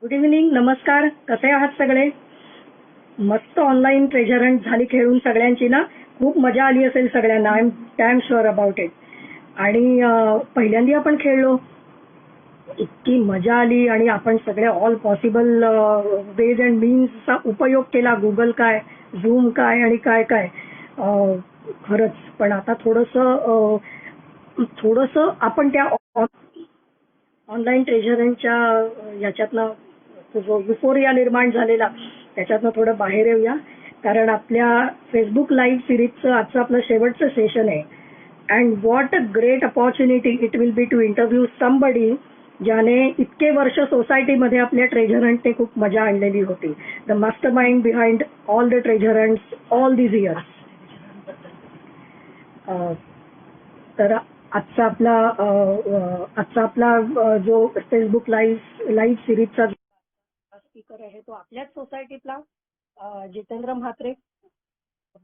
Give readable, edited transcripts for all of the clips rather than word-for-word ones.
Good evening, नमस्कार. कसे आहात सगळे? मस्त ऑनलाईन ट्रेजर हंट झाली खेळून सगळ्यांची ना. खूप मजा आली असेल सगळ्यांना. I am damn sure about it. आणि पहिल्यांदा आपण खेळलो, इतकी मजा आली आणि आपण सगळे ऑल पॉसिबल वेज अँड मीन्सचा उपयोग केला. गुगल काय, झूम काय आणि काय काय. खरंच. पण आता थोडंसं थोडंसं आपण त्या ऑनलाईन ट्रेझरच्या याच्यातनं जो युफोरिया निर्माण झालेला त्याच्यातनं थोडं बाहेर येऊया. कारण आपल्या फेसबुक लाईव्ह सिरीजचं आजचं आपलं शेवटचं सेशन आहे. And what a great opportunity it will be to interview somebody ज्याने इतके वर्ष सोसायटीमध्ये आपल्या ट्रेझर हंटने खूप मजा आणलेली होती. The master mind behind all the treasurer hunts all these years. तर आजचा आपला जो फेसबुक लाईव्ह सिरीजचा स्पीकर आहे तो आपल्याच सोसायटीतला Jitendra Mhatre,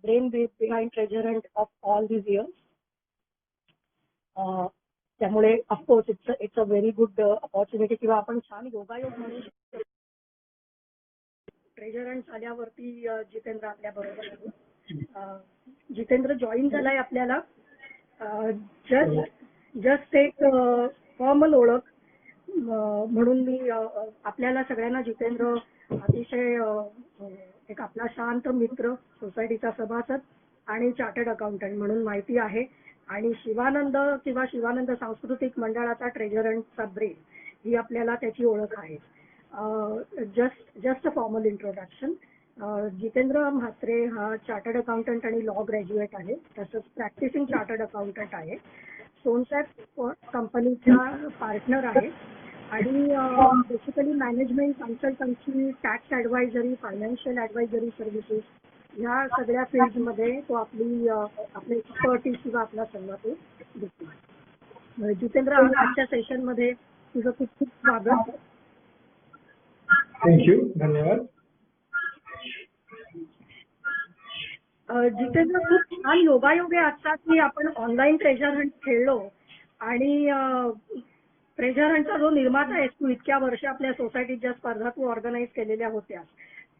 brain behind treasure hunt of all these years. त्यामुळे of course it's a very good opportunity किंवा आपण छान योगायोग म्हणू शकतो. ट्रेझर हंट झाल्यावरती जितेंद्र आपल्या बरोबर आहे. जितेंद्र जॉईन झालाय आपल्याला. जस्ट एक फॉर्मल ओळख म्हणून मी आपल्याला सगळ्यांना जितेंद्र अतिशय एक आपला शांत मित्र, सोसायटीचा सभासद आणि चार्टर्ड अकाउंटंट म्हणून माहिती आहे. आणि शिवानंद किंवा शिवानंद सांस्कृतिक मंडळाचा ट्रेझर हंटचा ब्रेन ही आपल्याला त्याची ओळख आहे. Just a formal introduction. Jitendra Mhatre हा चार्टर्ड अकाउंटंट आणि लॉ ग्रॅज्युएट आहे. तसंच प्रॅक्टिसिंग चार्टर्ड अकाउंटंट आहे. सोनसॅप कंपनीचा पार्टनर आहे आणि basically management consultancy, tax advisory, financial advisory services ह्या सगळ्या फील्डमध्ये तो आपले एक्सपर्टीज किंवा आपला सल्ला तो देतो. जितेंद्र, आजच्या सेशनमध्ये तुझं खूप खूप स्वागत. थँक्यू, धन्यवाद. जितेंद्र, खूप छान योगायोग आहे आजचा की आपण ऑनलाईन ट्रेझर हंट खेळलो आणि ट्रेझर हंटचा जो निर्माता आहेस तू, इतक्या वर्ष आपल्या सोसायटीत ज्या स्पर्धा तू ऑर्गनाईज केलेल्या होत्या,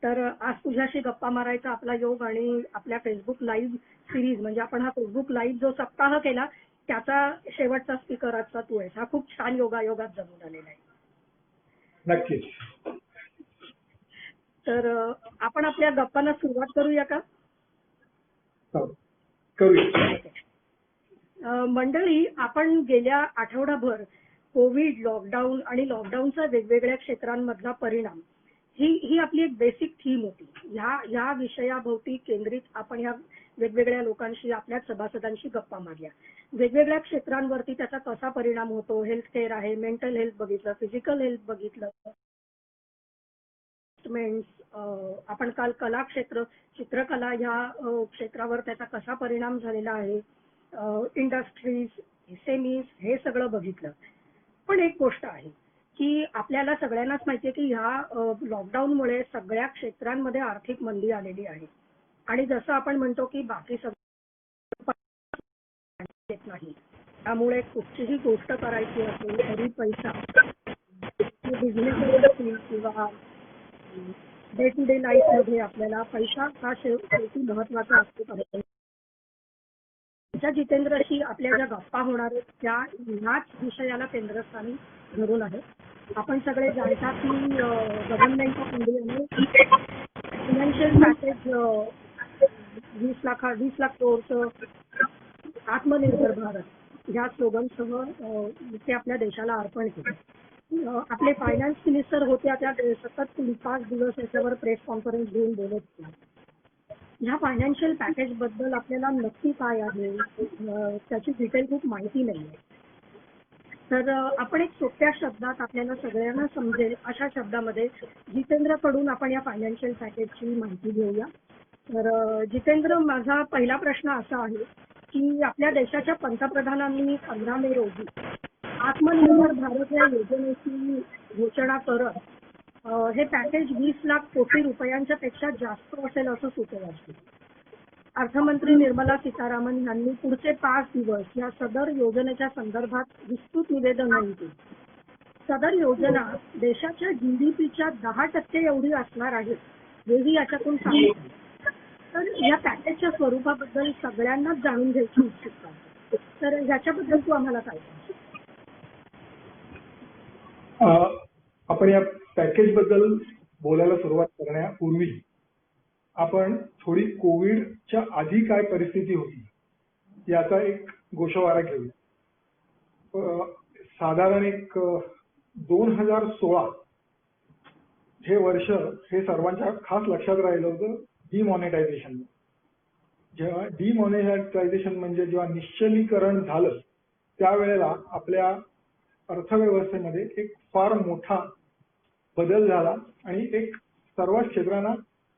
तर आज तुझ्याशी गप्पा मारायचा आपला योग आणि आपल्या फेसबुक लाईव्ह सिरीज म्हणजे आपण हा फेसबुक लाईव्ह जो सप्ताह केला त्याचा शेवटचा स्पीकर आजचा तू आहेस. हा खूप छान योगायोगात जमून आलेला आहे. नक्कीच. तर आपण आपल्या गप्पांना सुरुवात करूया का? करूया. मंडळी, आपण गेल्या आठवडाभर कोविड, लॉकडाऊन आणि लॉकडाऊनचा वेगवेगळ्या क्षेत्रांमधला परिणाम ही आपली एक बेसिक थीम होती. ह्या विषयाभोवती केंद्रित आपण ह्या वेगवेगळ्या लोकांशी, आपल्या सभासदांशी गप्पा मारल्या. वेगवेगळ्या क्षेत्रांवरती त्याचा कसा परिणाम होतो. हेल्थ केअर आहे, मेंटल हेल्थ बघितलं, फिजिकल हेल्थ बघितलं, आपण काल कला क्षेत्र, चित्रकला ह्या क्षेत्रावर त्याचा कसा परिणाम झालेला आहे, इंडस्ट्रीज, एसएमईज हे सगळं बघितलं. पण एक गोष्ट आहे की आपल्याला सगळ्यांनाच माहिती आहे की ह्या लॉकडाऊनमुळे सगळ्या क्षेत्रांमध्ये आर्थिक मंदी आलेली आहे. आणि जसं आपण म्हणतो की बाकी सगळं येत नाही, त्यामुळे कुठचीही गोष्ट करायची असेल तरी पैसा, बिझनेस असतील किंवा डे टू डे लाईफ मध्ये आपल्याला पैसा हा शेवटी महत्वाचा असतो. जितेंद्रशी आपल्या ज्या गप्पा होणार आहेत त्या ह्याच विषयाला केंद्रस्थानी धरून आहे. आपण सगळे जाणता की गव्हर्नमेंट ऑफ इंडियाने फायनान्शियल पॅकेज 20 लाख करोडचं आत्मनिर्भर भारत ह्या स्लोगनसह ते आपल्या देशाला अर्पण केलं. आपले फायनान्स मिनिस्टर होत्या त्या सतत 5 दिवस याच्यावर प्रेस कॉन्फरन्स घेऊन बोलत होत्या. ह्या फायनान्शियल पॅकेज बद्दल आपल्याला नक्की काय आहे त्याची डिटेल खूप माहिती नाहीये. तर आपण एक सोप्या शब्दात आपल्याला सगळ्यांना समजेल अशा शब्दामध्ये जितेंद्रकडून आपण या फायनान्शियल पॅकेजची माहिती घेऊया. तर जितेंद्र, माझा पहिला प्रश्न असा आहे की आपल्या देशाच्या पंतप्रधानांनी 15 मे रोजी आत्मनिर्भर भारत या योजनेची घोषणा करत हे पॅकेज 20 लाख कोटी रुपयांच्या पेक्षा जास्त असेल असं सुचवलं. अर्थमंत्री निर्मला सीतारामन यांनी पुढचे 5 दिवस या सदर योजनेच्या संदर्भात विस्तृत निवेदन केले. सदर योजना देशाच्या GDPच्या 10% एवढी असणार आहे हेही याच्यातून सांगितलं. तर या पॅकेजच्या स्वरूपाबद्दल सगळ्यांनाच जाणून घ्यायची उत्सुकता आहे. तर याच्याबद्दल तू आम्हाला काय सांगशील? आपण या पॅकेज बद्दल बोलायला सुरुवात करण्यापूर्वी आपण थोडी कोविडच्या आधी काय परिस्थिती होती याचा एक गोषवारा घेऊया. साधारण एक 2016 हे वर्ष हे सर्वांच्या खास लक्षात राहिलं होतं डिमॉनिटायझेशन. जेव्हा डिमॉनिटायझेशन म्हणजे जेव्हा निश्चलीकरण झालं त्यावेळेला आपल्या अर्थव्यवस्थेमध्ये एक फार मोठा बदल झाला आणि एक सर्व क्षेत्रांना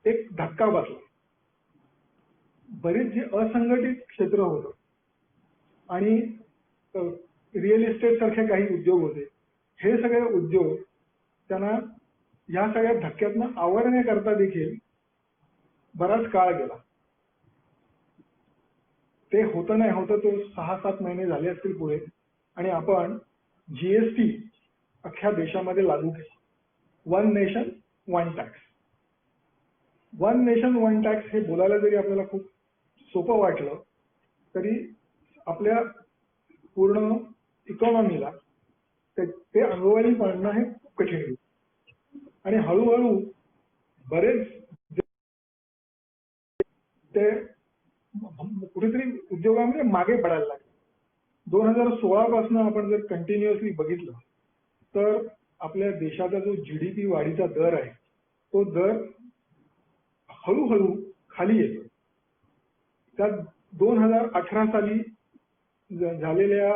एक धक्का बसला. बरेच जे असंघटित क्षेत्र होतं आणि रिअल इस्टेट सारखे काही उद्योग होते, हे सगळे उद्योग त्यांना ह्या सगळ्या धक्क्यातनं आवरण्याकरता देखील बराच काळ गेला. ते होतं नाही होतं तो 6-7 महिने झाले असतील पुढे आणि आपण GST अख्ख्या देशामध्ये लागू केला. One nation one tax. One nation one tax हे बोलायला जरी आपल्याला खूप सोपं वाटलं तरी आपल्या पूर्ण इकॉनॉमीला ते अंगवळणी पाडणं हे खूप कठीण आहे. आणि हळूहळू बरेच ते कुठेतरी उद्योगामध्ये मागे पडायला लागले. 2016 पासून आपण जर कंटिन्युअसली बघितलं तर आपल्या देशाचा जो GDP वाढीचा दर आहे तो दर हळूहळू खाली येतो. त्यात 2018 साली झालेल्या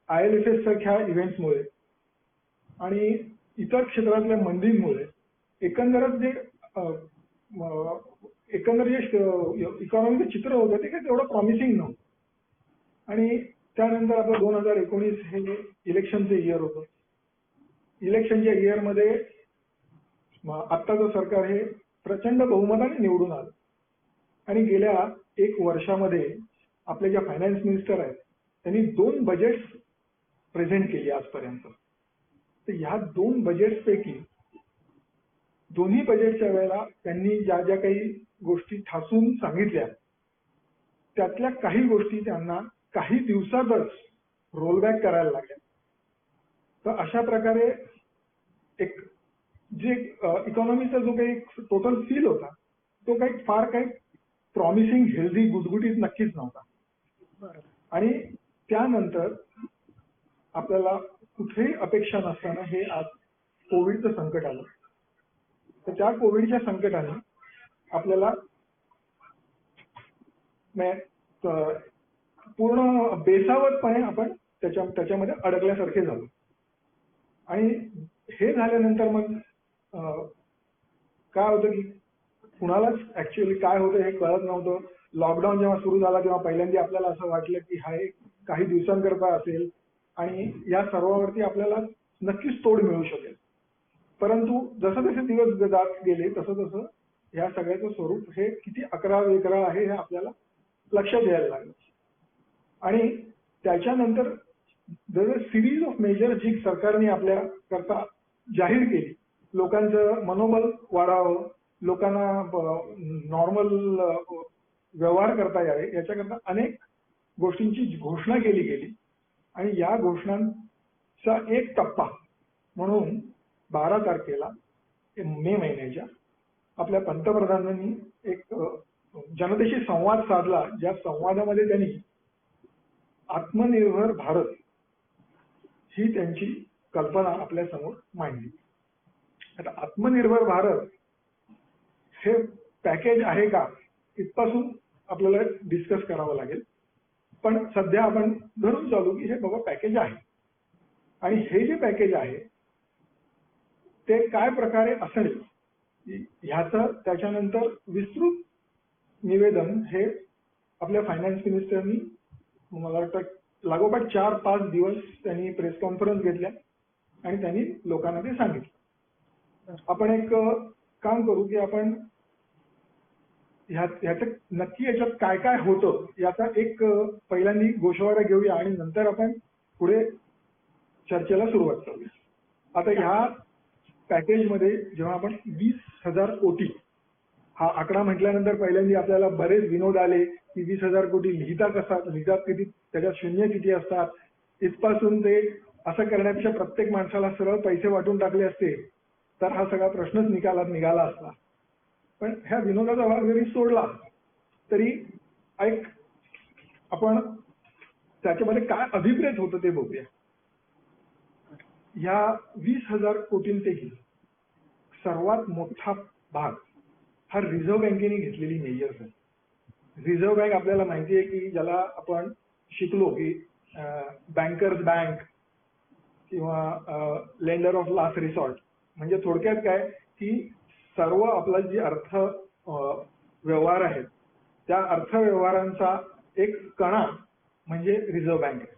IL&FS सारख्या इव्हेंट्समुळे आणि इतर क्षेत्रातल्या मंदीमुळे एकंदर जे इकॉनॉमीचं चित्र होतं ते काही तेवढं प्रॉमिसिंग नव्हतं. आणि त्यानंतर आपलं 2019 हे इलेक्शनचं इयर होतं. इलेक्शनच्या इयरमध्ये आत्ताचं सरकार हे प्रचंड बहुमताने निवडून आलं आणि गेल्या 1 वर्षामध्ये आपले ज्या फायनान्स मिनिस्टर आहेत त्यांनी 2 बजेट्स प्रेझेंट केली आजपर्यंत. तर ह्या 2 बजेट्सपैकी दोन्ही बजेटच्या वेळेला त्यांनी ज्या ज्या काही गोष्टी ठासून सांगितल्या त्यातल्या काही गोष्टी त्यांना काही दिवसातच रोलबॅक करायला लागल्या. तर अशा प्रकारे एक जे इकॉनॉमीचा जो काही टोटल फील होता तो काही प्रॉमिसिंग हेल्दी गुटगुटीत नक्कीच नव्हता. आणि त्यानंतर आपल्याला कुठेही अपेक्षा नसताना हे आज कोविडचं संकट आलं. तर त्या कोविडच्या संकटाने आपल्याला पूर्ण बेसावतपणे आपण त्याच्यामध्ये अडकल्यासारखे झालो. आणि हे झाल्यानंतर मग काय होतं की कुणालाच ऍक्च्युअली काय होतं हे कळत नव्हतं. लॉकडाऊन जेव्हा सुरू झाला तेव्हा पहिल्यांदा आपल्याला असं वाटलं की हा एक काही दिवसांकरता असेल आणि या सर्वावरती आपल्याला नक्कीच तोड मिळू शकेल. परंतु जसं जसे दिवस जात गेले तसं तसं ह्या सगळ्याचं स्वरूप हे किती अकरा वेगळं आहे हे आपल्याला लक्षात यायला लागलं. आणि त्याच्यानंतर सिरीज ऑफ मेजर जी सरकारने आपल्या करता जाहीर केली, लोकांचं मनोबल वाढावं, लोकांना नॉर्मल व्यवहार करता यावे याच्याकरता अनेक गोष्टींची घोषणा केली गेली. आणि या घोषणांचा एक टप्पा म्हणून 12 तारखेला मे महिन्याच्या आपल्या पंतप्रधानांनी एक जनतेशी संवाद साधला. ज्या संवादामध्ये त्यांनी आत्मनिर्भर भारत ही त्यांची कल्पना आपल्या समोर मांडली. आता आत्मनिर्भर भारत हे पॅकेज आहे का इथपासून आपल्याला डिस्कस करावं लागेल. पण सध्या आपण धरून चालू की हे बाबा पॅकेज आहे. आणि हे जे पॅकेज आहे ते काय प्रकारे असेल ह्याचं त्याच्यानंतर विस्तृत निवेदन हे आपल्या फायनान्स मिनिस्टरनी मला वाटतं लागोपाठ 4-5 दिवस त्यांनी प्रेस कॉन्फरन्स घेतल्या आणि त्यांनी लोकांना ते सांगितलं. आपण एक काम करू की आपण ह्याचं नक्की याच्यात काय काय होतं याचा एक पहिल्यांदा गोषवारा घेऊया आणि नंतर आपण पुढे चर्चेला सुरुवात करूया. आता ह्या पॅकेजमध्ये जेव्हा आपण 20,000 कोटी हा आकडा म्हटल्यानंतर पहिल्यांदा आपल्याला बरेच विनोद आले की 20,000 कोटी लिहितात किती, त्याच्यात शून्य किती असतात, इथपासून ते असं करण्यापेक्षा प्रत्येक माणसाला सरळ पैसे वाटून टाकले असते तर हा सगळा प्रश्नच निघाला असता. पण ह्या विनोदाचा भाग जरी सोडला तरी एक आपण त्याच्यामध्ये काय अभिप्रेत होतं ते बघूया. ह्या 20,000 कोटींपैकी सर्वात मोठा भाग हा रिझर्व्ह बँकेने घेतलेली मेजर्स आहे. रिझर्व्ह बँक आपल्याला माहिती आहे की ज्याला आपण शिकलो की बँकर्स बँक किंवा लेंडर ऑफ लास्ट रिसॉर्ट, म्हणजे थोडक्यात काय की सर्व आपला जे व्यवहार आहेत त्या अर्थव्यवहारांचा एक कणा म्हणजे रिझर्व्ह बँक आहे.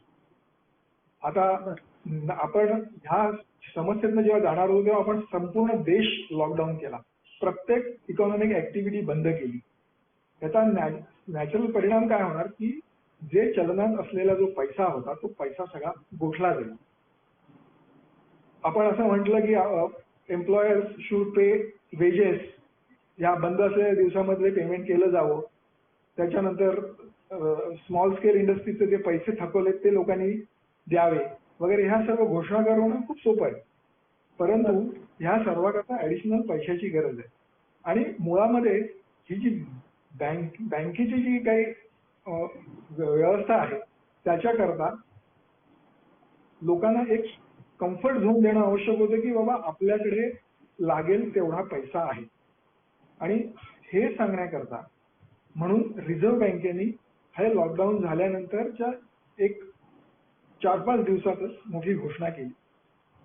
आता आपण ह्या समस्येतनं जेव्हा जाणार होतो तेव्हा आपण संपूर्ण देश लॉकडाऊन केला, प्रत्येक इकॉनॉमिक ऍक्टिव्हिटी बंद केली. त्याचा नॅचरल परिणाम काय होणार की जे चलनात असलेला जो पैसा होता तो पैसा सगळा गोठला जाईल. आपण असं म्हटलं की एम्प्लॉयर्स शुड पे वेजेस, या बंद असलेल्या दिवसामध्ये पेमेंट केलं जावं. त्याच्यानंतर स्मॉल स्केल इंडस्ट्रीचे जे पैसे थकवलेत ते लोकांनी द्यावे वगैरे, ह्या सर्व घोषणा करणं खूप सोपं आहे. परंतु ह्या सर्वांकरता ऍडिशनल पैशाची गरज आहे. आणि मुळामध्ये ही जी बँकेची जी काही व्यवस्था आहे त्याच्याकरता लोकांना एक कम्फर्ट झोन देणं आवश्यक होतं की बाबा आपल्याकडे लागेल तेवढा पैसा आहे. आणि हे सांगण्याकरता म्हणून रिझर्व्ह बँकेने हे लॉकडाऊन झाल्यानंतरच्या एक 4-5 दिवसातच मोठी घोषणा केली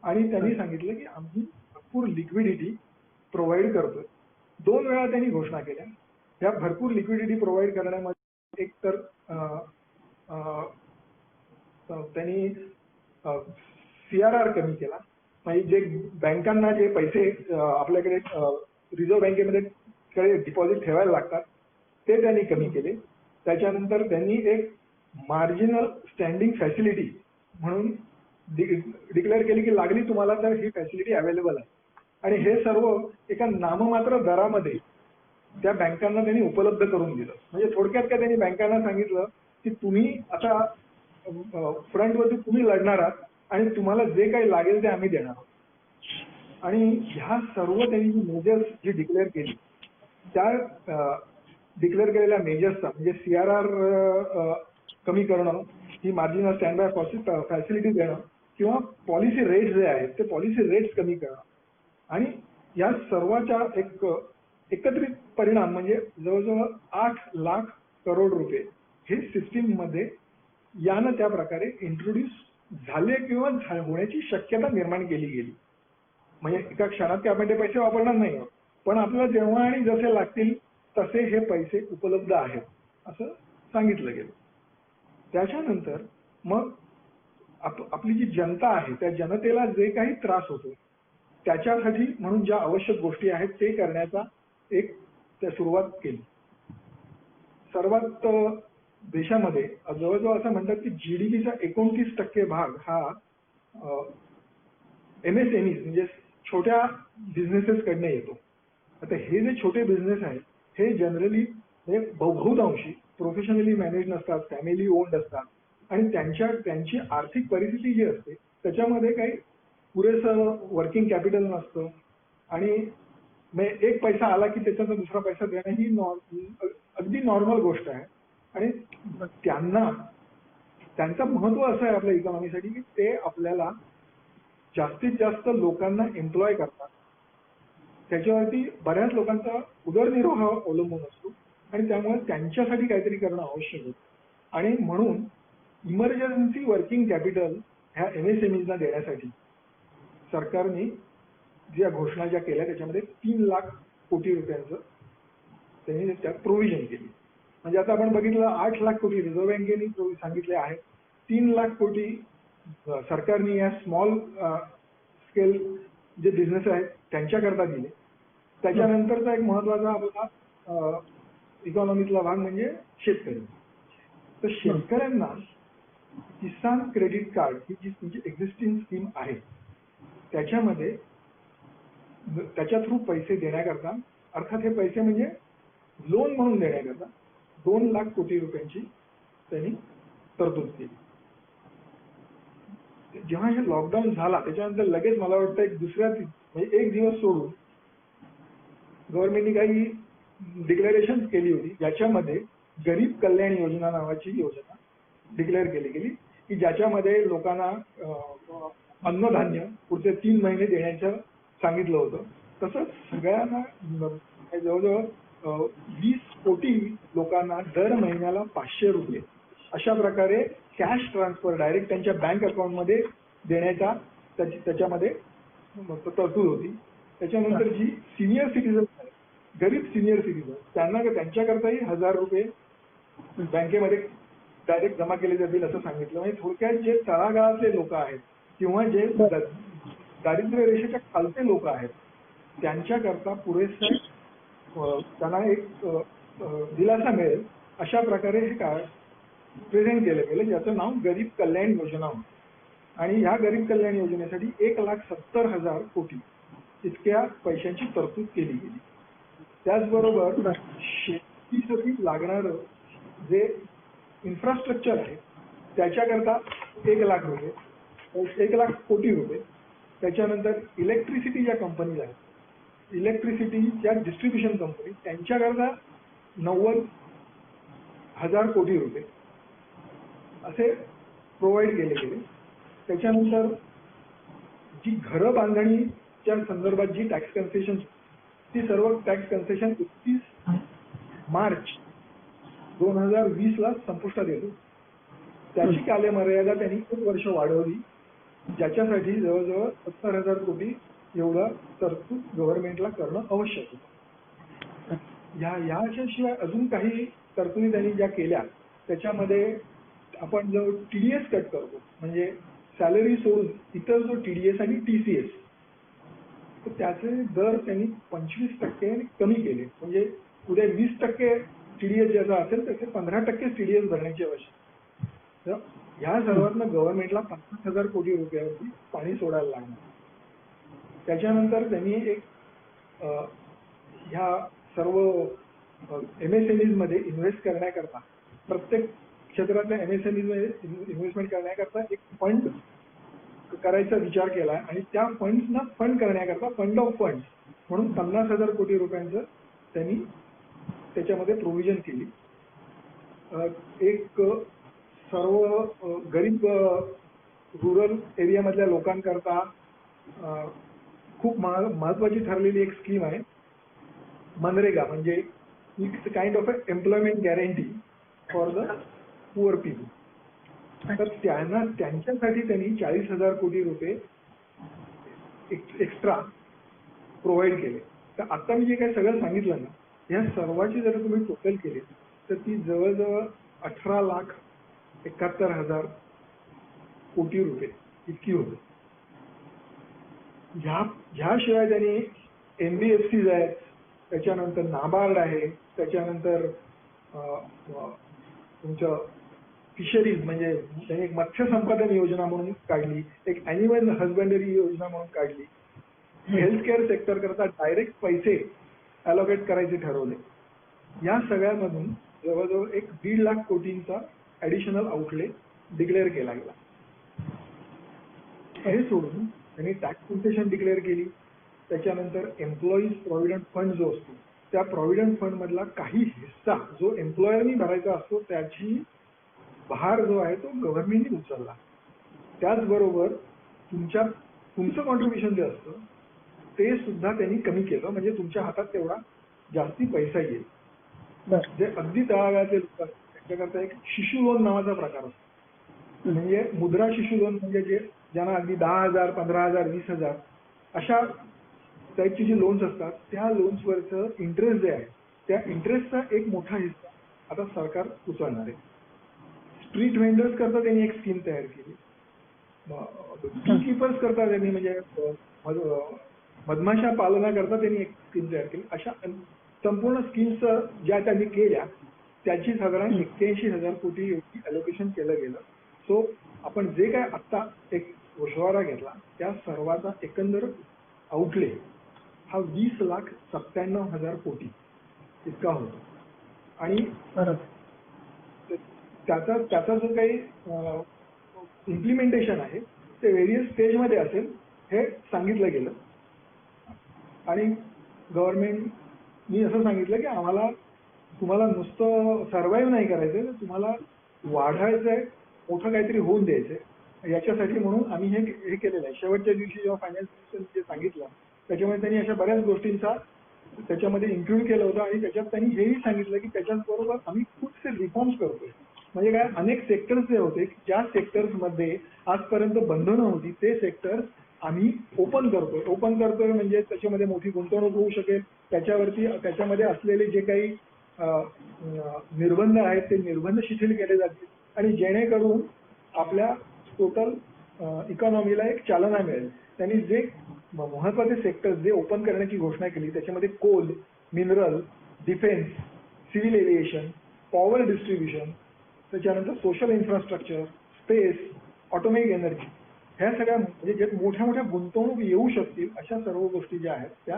आणि त्यांनी सांगितलं की आम्ही भरपूर लिक्विडिटी प्रोव्हाइड करतोय. 2 वेळा त्यांनी घोषणा केल्या. या भरपूर लिक्विडिटी प्रोव्हाइड करण्यामध्ये एक तर त्यांनी CRR कमी केला, म्हणजे जे बँकांना जे पैसे आपल्याकडे रिझर्व्ह बँकेमध्ये डिपॉझिट ठेवायला लागतात ते त्यांनी कमी केले. त्याच्यानंतर त्यांनी एक मार्जिनल स्टँडिंग फॅसिलिटी म्हणून डिक्लेअर केली की लागली तुम्हाला तर ही फॅसिलिटी अवेलेबल आहे. आणि हे सर्व एका नाममात्र दरामध्ये त्या बँकांना त्यांनी उपलब्ध करून दिलं. म्हणजे थोडक्यात काय त्यांनी बँकांना सांगितलं की तुम्ही आता फ्रंटवरती तुम्ही लढणार आहात आणि तुम्हाला जे काही लागेल ते आम्ही देणार आहोत. आणि ह्या सर्व त्यांनी जी मेजर्स जी डिक्लेअर केली त्या डिक्लेअर केलेल्या मेजर्सचा म्हणजे CRR कमी करणं, ही मार्जिनल स्टँड बाय फॅसिलिटी देणं किंवा पॉलिसी रेट्स जे आहेत ते पॉलिसी रेट्स कमी करणं, आणि या सर्वाच्या एक एकत्रित परिणाम म्हणजे जवळजवळ 8 लाख करोड रुपये हे सिस्टीम मध्ये यानं त्या प्रकारे इंट्रोड्यूस झाले किंवा होण्याची शक्यता निर्माण केली गेली. म्हणजे एका क्षणात की आपण ते पैसे वापरणार नाही आहोत, पण आपल्याला जेव्हा आणि जसे लागतील तसे हे पैसे उपलब्ध आहेत असं सांगितलं गेलं. त्याच्यानंतर मग आपली जी जनता आहे त्या जनतेला जे काही त्रास होतो त्याच्यासाठी म्हणून ज्या आवश्यक गोष्टी आहेत ते करण्याचा एक सुरुवात केली. सर्वात देशामध्ये जवळजवळ असं म्हणतात की GDPचा 29% भाग हा MSME म्हणजे छोट्या बिझनेसेस कडनं येतो. आता हे जे छोटे बिझनेस आहेत हे जनरली बहुतांशी प्रोफेशनली मॅनेज नसतात, फॅमिली ओन्ड असतात आणि त्यांची आर्थिक परिस्थिती जी असते त्याच्यामध्ये काही पुरेसं वर्किंग कॅपिटल नसतं आणि एक पैसा आला की त्याच्यात दुसरा पैसा देणं ही अगदी नॉर्मल गोष्ट आहे. आणि त्यांचं महत्व असं आहे आपल्या इकॉनॉमीसाठी की ते आपल्याला जास्तीत जास्त लोकांना एम्प्लॉय करतात. त्याच्यावरती बऱ्याच लोकांचा उदरनिर्वाह अवलंबून असतो आणि त्यामुळे त्यांच्यासाठी काहीतरी करणं आवश्यक होतं. आणि म्हणून इमर्जन्सी वर्किंग कॅपिटल ह्या MSMEsना देण्यासाठी सरकारने ज्या घोषणा ज्या केल्या त्याच्यामध्ये 3 लाख कोटी रुपयांचं त्यांनी त्यात प्रोव्हिजन केली. म्हणजे आता आपण बघितलं 8 लाख कोटी रिझर्व्ह बँकेने सांगितले आहेत, 3 लाख कोटी सरकारने या स्मॉल स्केल जे बिझनेस आहेत त्यांच्याकरता दिले. त्याच्यानंतरचा एक महत्वाचा आपला इकॉनॉमीतला भाग म्हणजे शेतकरी. तर शेतकऱ्यांना किसान क्रेडिट कार्ड ही जी तुमची एक्झिस्टिंग स्कीम आहे त्याच्यामध्ये त्याच्या थ्रू पैसे देण्याकरता, अर्थात हे पैसे म्हणजे लोन म्हणून देण्याकरता 2 लाख कोटी रुपयांची त्यांनी तरतूद केली. जेव्हा हे लॉकडाऊन झाला त्याच्यानंतर लगेच मला वाटतं म्हणजे एक दिवस सोडून गव्हर्नमेंटनी काही डिक्लेरेशन केली होती, ज्याच्यामध्ये गरीब कल्याण योजना नावाची योजना डिक्लेअर केली गेली की ज्याच्यामध्ये लोकांना अन्नधान्य पुढचे 3 महिने देण्याचं सांगितलं होतं. तसंच सगळ्यांना जवळजवळ 20 कोटी लोकांना दर महिन्याला 500 रुपये अशा प्रकारे कॅश ट्रान्सफर डायरेक्ट त्यांच्या बँक अकाउंटमध्ये देण्याचा त्याच्यामध्ये तरतूद होती. त्याच्यानंतर जी सिनियर सिटीजन आहेत, गरीब सिनियर सिटीजन, त्यांच्याकरताही 1000 रुपये बँकेमध्ये डायरेक्ट जमा केले जातील असं सांगितलं. म्हणजे थोडक्यात जे तळागाळातले लोक आहेत किंवा जे दारिद्र्य रेषेच्या खालचे लोक आहेत त्यांच्याकरता पुरेसा त्यांना एक दिलासा मिळेल अशा प्रकारे हे काय प्रेझेंट केलं गेलं, ज्याचं नाव गरीब कल्याण योजना होतं. आणि ह्या गरीब कल्याण योजनेसाठी 1,70,000 कोटी इतक्या पैशांची तरतूद केली गेली. त्याचबरोबर शेतीसाठी लागणारं जे इन्फ्रास्ट्रक्चर आहे त्याच्याकरता 1 लाख रुपये, 1 लाख कोटी रुपये. त्याच्यानंतर इलेक्ट्रिसिटी ज्या कंपनीज आहेत, इलेक्ट्रिसिटीच्या डिस्ट्रीब्युशन कंपनी, त्यांच्याकरता 90,000 कोटी रुपये असे प्रोव्हाइड केले गेले. त्याच्यानंतर जी घरं बांधणीच्या संदर्भात जी टॅक्स कन्सेशन, ती सर्व टॅक्स कन्सेशन 31 मार्च 2020 संपुष्टात येतो. त्याची कालमर्यादा त्यांनी 1 वर्ष वाढवली, ज्याच्यासाठी जवळजवळ 70,000 कोटी एवढा तरतूद गव्हर्नमेंटला करणं आवश्यक होतं. याशिवाय अजून काही तरतुदी त्यांनी ज्या केल्या त्याच्यामध्ये आपण जो TDS कट करतो, म्हणजे सॅलरी सोडून इतर जो TDS आणि TCS, तर त्याचे दर त्यांनी 25% कमी केले. म्हणजे उद्या 20% TDS ज्याचा असेल त्याचे 15% TDS भरण्याची आवश्यकता. ह्या सर्वांना गव्हर्नमेंटला 50,000 कोटी रुपयावरती पाणी सोडायला लागणार. त्याच्यानंतर त्यांनी एक ह्या सर्व MSMEs मध्ये इन्व्हेस्ट करण्याकरता, प्रत्येक क्षेत्रातल्या MSMEs मध्ये इन्व्हेस्टमेंट करण्याकरता एक फंड करायचा विचार केला आणि त्या फंड्सना फंड करण्याकरता फंड ऑफ फंड्स म्हणून 50,000 कोटी रुपयांचं त्यांनी त्याच्यामध्ये प्रोव्हिजन केली. एक सर्व गरीब रुरल एरियामधल्या लोकांकरता खूप महत्वाची ठरलेली एक स्कीम आहे मनरेगा, म्हणजे it's kind of employment guarantee for the poor people. तर त्यांच्यासाठी त्यांनी 40,000 कोटी रुपये एक्स्ट्रा प्रोव्हाइड केले. तर आता मी जे काही सगळं सांगितलं ना, या सर्वाची जर तुम्ही टोटल केली तर ती जवळजवळ 18,71,000 कोटी रुपये इतकी होते. ह्याशिवाय त्यांनी NBFCs आहेत, त्याच्यानंतर नाबार्ड आहे, त्याच्यानंतर तुमचं फिशरीज म्हणजे त्यांनी एक मत्स्य संपादन योजना म्हणून काढली, एक ॲनिमल हजबंडरी योजना म्हणून काढली. हेल्थकेअर सेक्टर करता डायरेक्ट पैसे अलोकेट करायचे ठरवले. या सगळ्यामधून जवळजवळ एक 1.5 लाख कोटींचा ऍडिशनल आउटले डिक्लेअर केला गेला. हे सोडून त्यांनी टॅक्स कन्सेशन डिक्लेअर केली. त्याच्यानंतर एम्प्लॉईज प्रॉव्हिडंट फंड जो असतो त्या प्रॉव्हिडंट फंड मधला काही हिस्सा जो एम्प्लॉयरनी भरायचा असतो त्याची भार जो आहे तो गव्हर्नमेंटने उचलला. त्याचबरोबर तुमचं कॉन्ट्रीब्युशन जे असतं ते सुद्धा त्यांनी कमी केलं, म्हणजे तुमच्या हातात तेवढा जास्ती पैसा येईल. जे अगदी तळागाळातले लोक असतात त्यांच्याकरता एक शिशु लोन नावाचा प्रकार असतो, म्हणजे मुद्रा शिशु लोन, म्हणजे जे ज्यांना अगदी 10,000, 15,000, 20,000 अशा टाईपची जी लोन्स असतात त्या लोन्सवरचं इंटरेस्ट जे आहे त्या इंटरेस्टचा एक मोठा हिस्सा आता सरकार उचलणार आहे. स्ट्रीट व्हेंडर्स करता त्यांनी एक स्कीम तयार केली. बी कीपर्स करता त्यांनी म्हणजे मधमाशा पालनाकरता त्यांनी एक स्कीम तयार केली. अशा संपूर्ण स्कीम्स ज्या त्यांनी केल्या त्याची साधारण 81,000 कोटी एवढी अलोकेशन केलं गेलं. सो आपण जे काय आत्ता एक गोषवारा घेतला त्या सर्वाचा एकंदर आउटले हा 20,97,000 कोटी इतका होतो. आणि त्याचा जो काही इम्प्लिमेंटेशन आहे ते व्हेरियस स्टेजमध्ये असेल हे सांगितलं गेलं. आणि गव्हर्नमेंटनी असं सांगितलं की आम्हाला तुम्हाला नुसतं सर्व्हाइव्ह नाही करायचंय, तुम्हाला वाढायचंय, मोठं काहीतरी होऊन द्यायचंय. याच्यासाठी म्हणून आम्ही हे केलेलं आहे. शेवटच्या दिवशी जेव्हा फायनान्स मिनिस्टरने जे सांगितलं त्याच्यामध्ये त्यांनी अशा बऱ्याच गोष्टींचा त्याच्यामध्ये इन्क्लूड केलं होतं. आणि त्याच्यात त्यांनी हेही सांगितलं की त्याच्याचबरोबर आम्ही खूपसे रिफॉर्म्स करतोय. म्हणजे काय, अनेक सेक्टर्स जे होते ज्या सेक्टर्समध्ये आजपर्यंत बंधनं होती ते सेक्टर्स आम्ही ओपन करतोय. म्हणजे त्याच्यामध्ये मोठी गुंतवणूक होऊ शकेल, त्याच्यामध्ये असलेले जे काही निर्बंध आहेत ते निर्बंध शिथिल केले जातील आणि जेणेकरून आपल्या टोटल इकॉनॉमीला एक चालना मिळेल. त्यांनी जे महत्वाचे सेक्टर्स जे ओपन करण्याची घोषणा केली त्याच्यामध्ये coal, mineral, defence, civil aviation, power distribution, त्याच्यानंतर social infrastructure, space, automatic energy, ह्या सगळ्या म्हणजे जे मोठ्या मोठ्या गुंतवणूक येऊ शकतील अशा सर्व गोष्टी ज्या आहेत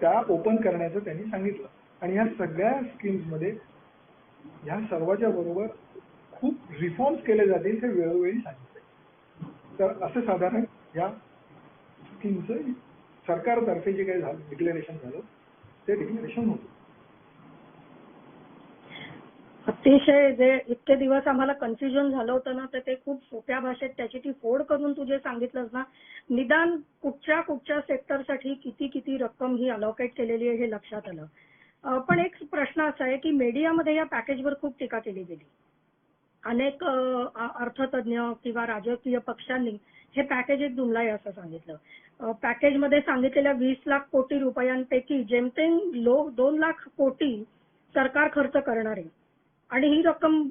त्या ओपन करण्याचं त्यांनी सांगितलं. आणि ह्या सगळ्या स्कीम्समध्ये ह्या सर्वांच्या बरोबर खूप रिफॉर्म्स केले जातील हे वेळोवेळी सांगितले. तर असं साधारण या स्कीमचं सरकारतर्फे जे काही झालं डिक्लेरेशन झालं ते डिक्लेरेशन होतं. अतिशय जे इतके दिवस आम्हाला कन्फ्युजन झालं होतं ना, तर ते खूप सोप्या भाषेत त्याची ती फोड करून तू जे सांगितलंस ना, निदान कुठच्या सेक्टरसाठी किती रक्कम ही अलॉकेट केलेली आहे हे लक्षात आलं. पण एक प्रश्न असा आहे की मीडियामध्ये या पॅकेजवर खूप टीका केली गेली. अनेक अर्थतज्ञ किंवा राजकीय पक्षांनी हे पॅकेज एक दुमलाय असं सांगितलं. पॅकेजमध्ये सांगितलेल्या 20 लाख कोटी रुपयांपैकी जेमतेम 2 लाख कोटी सरकार खर्च करणार आहे. आणि ही रक्कम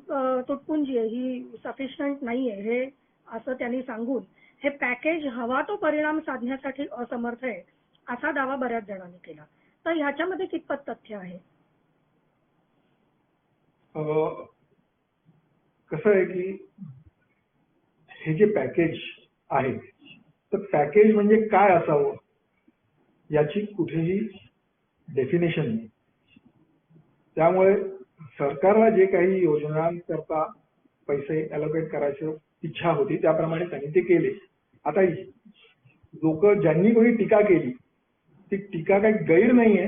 तुटपुंजी आहे, ही सफिशियंट नाहीये हे असं त्यांनी सांगून हे पॅकेज हवा तो परिणाम साधण्यासाठी असमर्थ आहे असा दावा बऱ्याच जणांनी केला. तर ह्याच्यामध्ये कितपत तथ्य आहे? कसं आहे की हे जे पॅकेज आहे तर पॅकेज म्हणजे काय असावं याची कुठेही डेफिनेशन नाही. त्यामुळे सरकारला जे काही योजनांकरता पैसे अलोकेट करायची इच्छा होती त्याप्रमाणे त्यांनी ते केले. आता लोक ज्यांनी कोणी टीका केली ती टीका काही गैर नाहीये,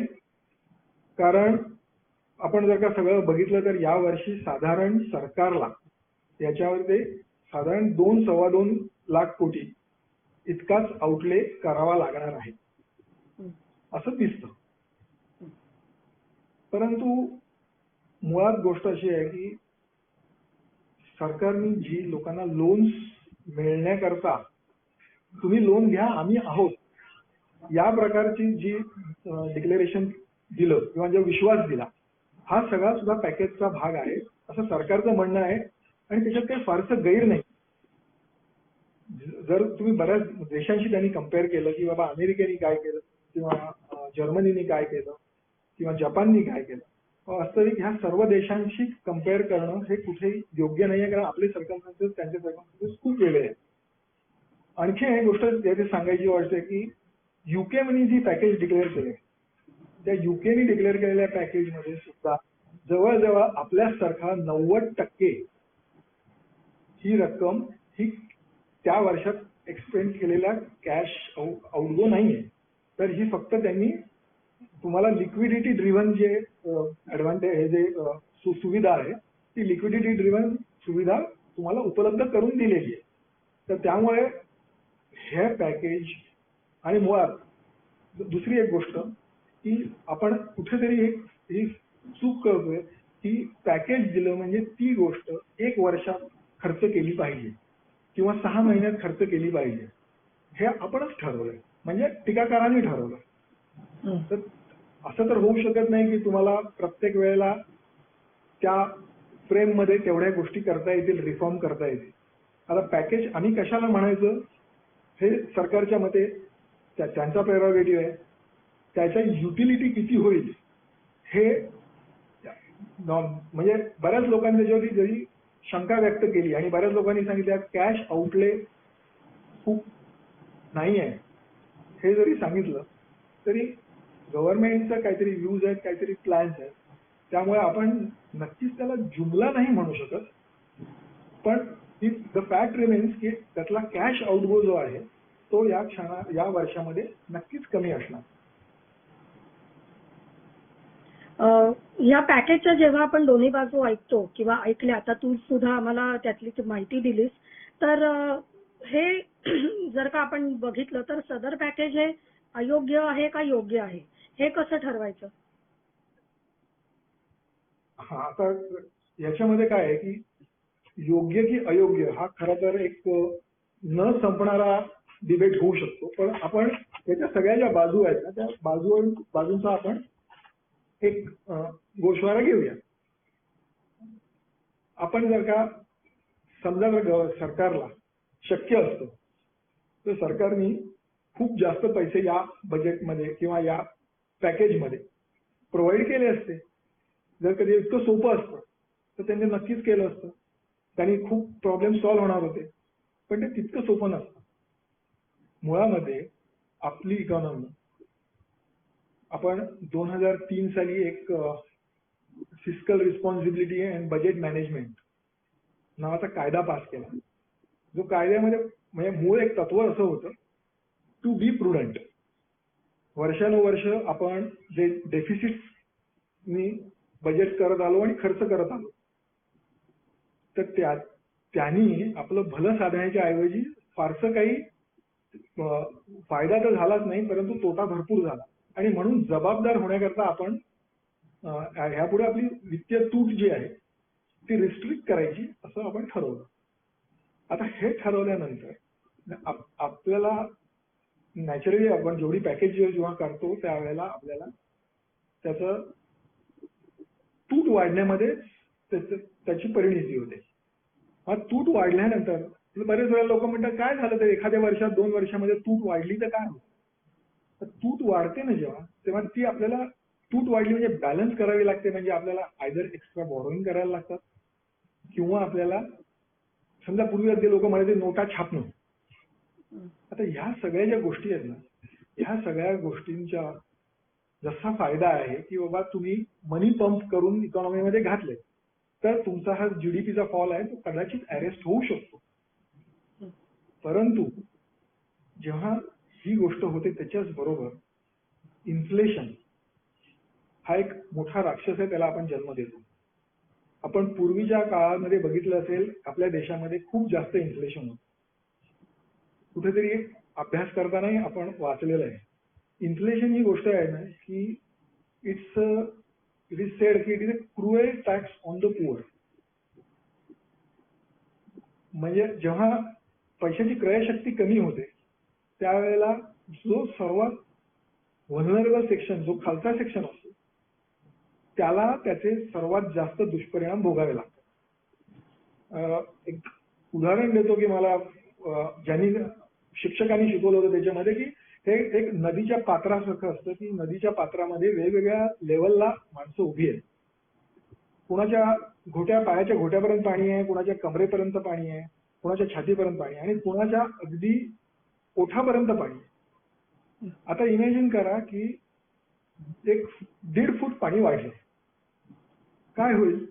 कारण आपण जर का सगळं बघितलं तर यावर्षी साधारण सरकारला याच्यावर ते साधारण 2-2.25 लाख कोटी इतकाच आउटले करावा लागणार आहे असं दिसतं. परंतु मुळात गोष्ट अशी आहे की सरकारने जी लोकांना लोन्स मिळण्याकरता तुम्ही लोन घ्या आम्ही आहोत या प्रकारची जी डिक्लेरेशन दिलं किंवा जो विश्वास दिला हा सगळा सुद्धा पॅकेजचा भाग आहे असं सरकारचं म्हणणं आहे. आणि त्याच्यात काही फारसं गैर नाही. जर तुम्ही बऱ्याच देशांशी त्यांनी कम्पेअर केलं की बाबा अमेरिकेने काय केलं किंवा जर्मनीने काय केलं किंवा जपानने काय केलं, वास्तविक ह्या सर्व देशांशी कम्पेअर करणं हे कुठेही योग्य नाहीये, कारण आपले सरकारमंत्री त्यांचे सरकारमंत्री खूप वेगळे आहेत. आणखी एक गोष्ट याची सांगायची वाटते की युकेने जी पॅकेज डिक्लेअर केले त्या युकेने डिक्लेअर केलेल्या पॅकेजमध्ये सुद्धा जवळजवळ आपल्यासारखा 90% ही रक्कम ही त्या वर्षात एक्सपेंड केलेल्या कॅश आउटगो नाहीये. तर ही फक्त त्यांनी तुम्हाला लिक्विडिटी ड्रिव्हन जे ऍडव्हान्टेज हे जे सुविधा आहे ती लिक्विडिटी ड्रिव्हन सुविधा तुम्हाला उपलब्ध करून दिलेली आहे. तर त्यामुळे हे पॅकेज आणि मुळात दुसरी एक गोष्ट की आपण कुठेतरी ही चूक करतोय की पॅकेज दिलं म्हणजे ती गोष्ट 1 वर्षात खर्च केली पाहिजे किंवा 6 महिन्यात खर्च केली पाहिजे हे आपणच ठरवलंय, म्हणजे टीकाकारांनी ठरवलं. तर असं तर होऊ शकत नाही की तुम्हाला प्रत्येक वेळेला त्या फ्रेम मध्ये तेवढ्या गोष्टी करता येतील, रिफॉर्म करता येतील. आता पॅकेज आम्ही कशाला म्हणायचं हे सरकारच्या मते त्यांचा प्रेरोगेटिव्ह आहे. त्याच्या युटिलिटी किती होईल हे म्हणजे बऱ्याच लोकांनी त्याच्यावरती जरी शंका व्यक्त केली आणि बऱ्याच लोकांनी सांगितलं कॅश आउटले खूप नाही आहे हे जरी सांगितलं तरी गव्हर्नमेंटचं काहीतरी व्ह्यूज आहेत, काहीतरी प्लॅन्स आहेत. त्यामुळे आपण नक्कीच त्याला जुमला नाही म्हणू शकत, पण द फॅक्ट रिमेन्स की त्यातला कॅश आउटगो जो आहे तो या वर्षामध्ये नक्कीच कमी असणार. या पॅकेजच्या जेव्हा आपण दोन्ही बाजू ऐकतो किंवा ऐकल्या, आता तू सुद्धा आम्हाला त्यातली माहिती दिलीस, तर हे जर का आपण बघितलं तर सदर पॅकेज हे अयोग्य आहे का योग्य आहे हे कसं ठरवायचं? हा, आता याच्यामध्ये काय आहे की योग्य की अयोग्य हा खरा तर एक न संपणारा डिबेट होऊ शकतो, पण आपण त्याच्या सगळ्या ज्या बाजू आहेत ना त्या बाजूंचा आपण एक गोषवारा घेऊया. आपण जर का समजा जर सरकारला शक्य असतं तर सरकारने खूप जास्त पैसे या बजेटमध्ये किंवा या पॅकेजमध्ये प्रोव्हाइड केले असते. जर कधी इतकं सोपं असतं तर त्यांनी नक्कीच केलं असतं. त्यांनी खूप प्रॉब्लेम सॉल्व्ह होणार होते, पण ते तितकं सोपं नसतं. मुळामध्ये आपली इकॉनॉमी आपण 2003 साली एक fiscal responsibility and budget management नावाचा कायदा पास केला. जो कायद्यामध्ये म्हणजे मूळ एक तत्व असं होतं, टू बी प्रुडंट. वर्षानुवर्ष आपण जे डेफिसिटनी बजेट करत आलो आणि खर्च करत आलो, तर त्यांनी आपलं भलं साधण्याच्या ऐवजी फारसं काही फायदा तर झालाच नाही, परंतु तोटा भरपूर झाला. आणि म्हणून जबाबदार होण्याकरता आपण ह्यापुढे आपली वित्तीय तूट जी आहे ती रिस्ट्रिक्ट करायची असं आपण ठरवलं. आता हे ठरवल्यानंतर आपल्याला नॅचरली आपण जेवढी पॅकेज जेव्हा करतो त्यावेळेला आपल्याला त्याचं तूट वाढण्यामध्ये त्याची परिणिती होते. हा तूट वाढल्यानंतर बरेच वेळा लोक म्हणतात काय झालं तर एखाद्या वर्षात 2 वर्षामध्ये तूट वाढली तर काय होतं. तर तूट वाढते ना जेव्हा, तेव्हा ती आपल्याला तूट वाढली म्हणजे बॅलन्स करावी लागते. म्हणजे आपल्याला आयदर एक्स्ट्रा बॉरोइंग करायला लागतात किंवा आपल्याला समजा पूर्वी अगदी लोक म्हणायचे नोटा छापणं. आता ह्या सगळ्या ज्या गोष्टी आहेत ना, ह्या सगळ्या गोष्टींचा जसा फायदा आहे की बाबा तुम्ही मनी पंप करून इकॉनॉमीमध्ये घातले तर तुमचा हा जीडीपीचा फॉल आहे तो कदाचित अरेस्ट होऊ शकतो. परंतु जेव्हा ही गोष्ट होते त्याच्याच बरोबर इन्फ्लेशन हा एक मोठा राक्षस आहे, त्याला आपण जन्म देतो. आपण पूर्वीच्या काळामध्ये बघितलं असेल आपल्या देशामध्ये खूप जास्त इन्फ्लेशन होतं. कुठेतरी एक अभ्यास करतानाही आपण वाचलेलं आहे. इन्फ्लेशन ही गोष्ट आहे ना की इट इज सेड की it is a cruel tax on the poor. म्हणजे जेव्हा पैशाची क्रयशक्ती कमी होते त्यावेळेला जो सर्वात व्हलनरेबल सेक्शन, जो खालचा सेक्शन असतो, त्याला त्याचे सर्वात जास्त दुष्परिणाम भोगावे लागतात. एक उदाहरण देतो की मला ज्यांनी शिक्षकांनी शिकवलं होतं त्याच्यामध्ये की हे एक नदीच्या पात्रासारखं असतं की नदीच्या पात्रामध्ये वेगवेगळ्या लेवलला माणसं उभी आहेत. कुणाच्या पायाच्या घोट्यापर्यंत पाणी आहे, कुणाच्या कमरेपर्यंत पाणी आहे, कुणाच्या छातीपर्यंत पाणी आहे आणि कुणाच्या अगदी ओठापर्यंत पाणी आहे. आता इमॅजिन करा की 1.5 फूट पाणी वाढले, काय होईल?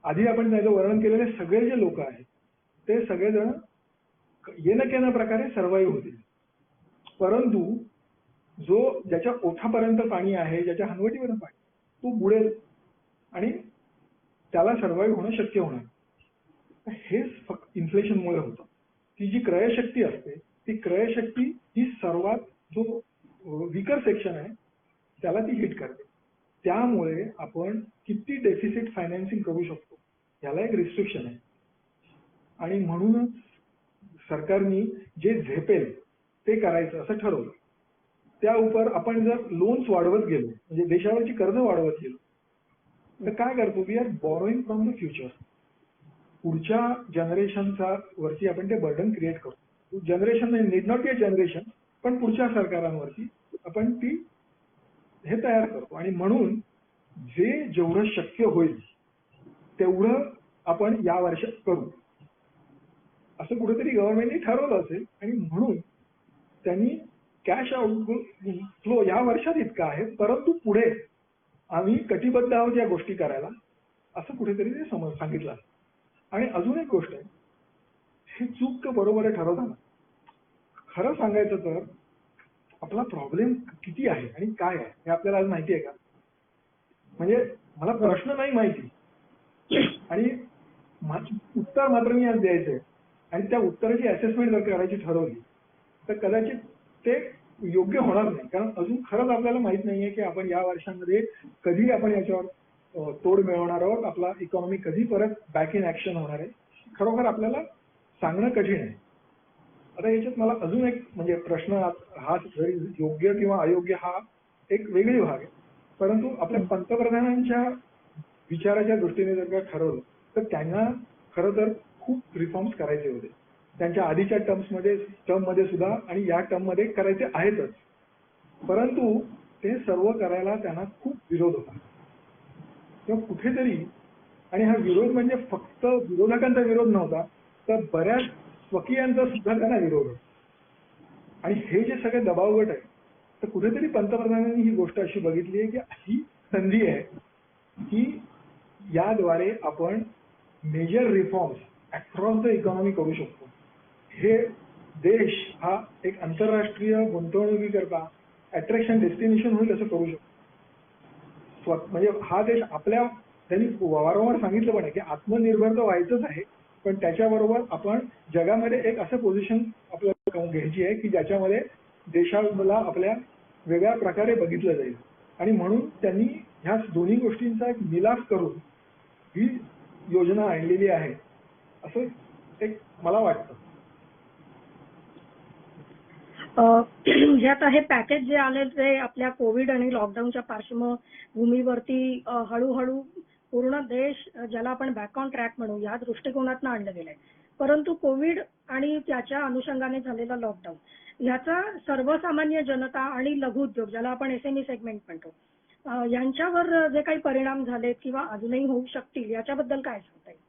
आधी आपण त्याचं वर्णन केलेले सगळे जे लोक आहेत ते सगळेजण येणं प्रकारे सर्वाईव्ह होतील. परंतु ज्याच्या ओठापर्यंत पाणी आहे, ज्याच्या हनवटीपर्यंत पाणी, तो बुडेल आणि त्याला सर्वाईव्ह होणं शक्य होणार. हेच फक्त इन्फ्लेशनमुळे होतं. ती जी क्रयशक्ती असते ती क्रयशक्ती ही सर्वात जो विकर सेक्शन आहे त्याला ती हिट करते. त्यामुळे आपण किती डेफिसिट फायनान्सिंग करू शकतो याला एक रिस्ट्रिक्शन आहे. आणि म्हणूनच सरकारने जे झेपेल ते करायचं असं ठरवलं. त्या उपर आपण जर लोन्स वाढवत गेलो, म्हणजे देशावरची कर्ज वाढवत गेलो, तर काय करतो, we are borrowing from the future. पुढच्या जनरेशनचा वरती आपण ते बर्डन क्रिएट करतो. Generation need not be a generation, पण पुढच्या सरकारांवरती आपण हे तयार करतो. आणि म्हणून जेवढं शक्य होईल तेवढं आपण या वर्षात करू. असं कुठेतरी गव्हर्नमेंटनी ठरवलं असेल आणि म्हणून त्यांनी कॅश आउटफ्लो या वर्षात इतका आहे, परंतु पुढे आम्ही कटिबद्ध आहोत या गोष्टी करायला, असं कुठेतरी ते सांगितलं. आणि अजून एक गोष्ट आहे, हे चूक बरोबर आहे ठरवताना खरं सांगायचं तर आपला प्रॉब्लेम किती आहे आणि काय आहे हे आपल्याला आज माहिती आहे का? म्हणजे मला प्रश्न नाही माहिती आणि उत्तर मात्र मी आज द्यायचंय आणि त्या उत्तराची असेसमेंट जर करायची ठरवली तर कदाचित ते योग्य होणार नाही, कारण अजून खरंच आपल्याला माहित नाहीये की आपण या वर्षांमध्ये कधी आपण याच्यावर तोड मिळवणार आहोत, आपला इकॉनॉमी कधी परत बॅक इन ऍक्शन होणार आहे, खरोखर आपल्याला सांगणं कठीण आहे. आता याच्यात मला अजून एक म्हणजे प्रश्न, हा जरी योग्य किंवा अयोग्य हा एक वेगळी भाग आहे, परंतु आपल्या पंतप्रधानांच्या विचाराच्या दृष्टीने जर का ठरवलं तर त्यांना खरं तर खूप रिफॉर्म्स करायचे होते. त्यांच्या आधीच्या टर्ममध्ये सुद्धा आणि या टर्ममध्ये करायचे आहेतच, परंतु ते सर्व करायला त्यांना खूप विरोध होता किंवा कुठेतरी. आणि हा विरोध म्हणजे फक्त विरोधकांचा विरोध नव्हता, तर बऱ्याच स्वकीयांचा सुद्धा त्यांना विरोध होता. आणि हे जे सगळे दबाव गट आहे, तर कुठेतरी पंतप्रधानांनी ही गोष्ट अशी बघितली आहे की ही संधी आहे की याद्वारे आपण major reforms across the economy करू शकतो. हे देश हा एक आंतरराष्ट्रीय गुंतवणुकीकरता अट्रॅक्शन डेस्टिनेशन होईल असं करू शकतो. म्हणजे हा देश आपल्या, त्यांनी वारंवार सांगितलं पण आहे की आत्मनिर्भर तर व्हायचंच आहे, पण त्याच्याबरोबर आपण जगामध्ये एक असं पोझिशन आपल्याला घ्यायची आहे की ज्याच्यामध्ये देशाला आपल्या वेगळ्या प्रकारे बघितलं जाईल. आणि म्हणून त्यांनी ह्या दोन्ही गोष्टींचा एक मिलाफ करून ही योजना आणलेली आहे असं एक मला वाटतं. ह्यात हे पॅकेज जे आले ते आपल्या कोविड आणि लॉकडाऊनच्या पार्श्वभूमीवरती हळूहळू पूर्ण देश ज्याला आपण बॅक ऑन ट्रॅक म्हणू या दृष्टिकोनातून आणलं गेलंय. परंतु कोविड आणि त्याच्या अनुषंगाने झालेला लॉकडाऊन ह्याचा सर्वसामान्य जनता आणि लघु उद्योग ज्याला आपण एसएमई सेगमेंट म्हणतो यांच्यावर जे काही परिणाम झालेत किंवा अजूनही होऊ शकतील याच्याबद्दल काय सांगता येईल?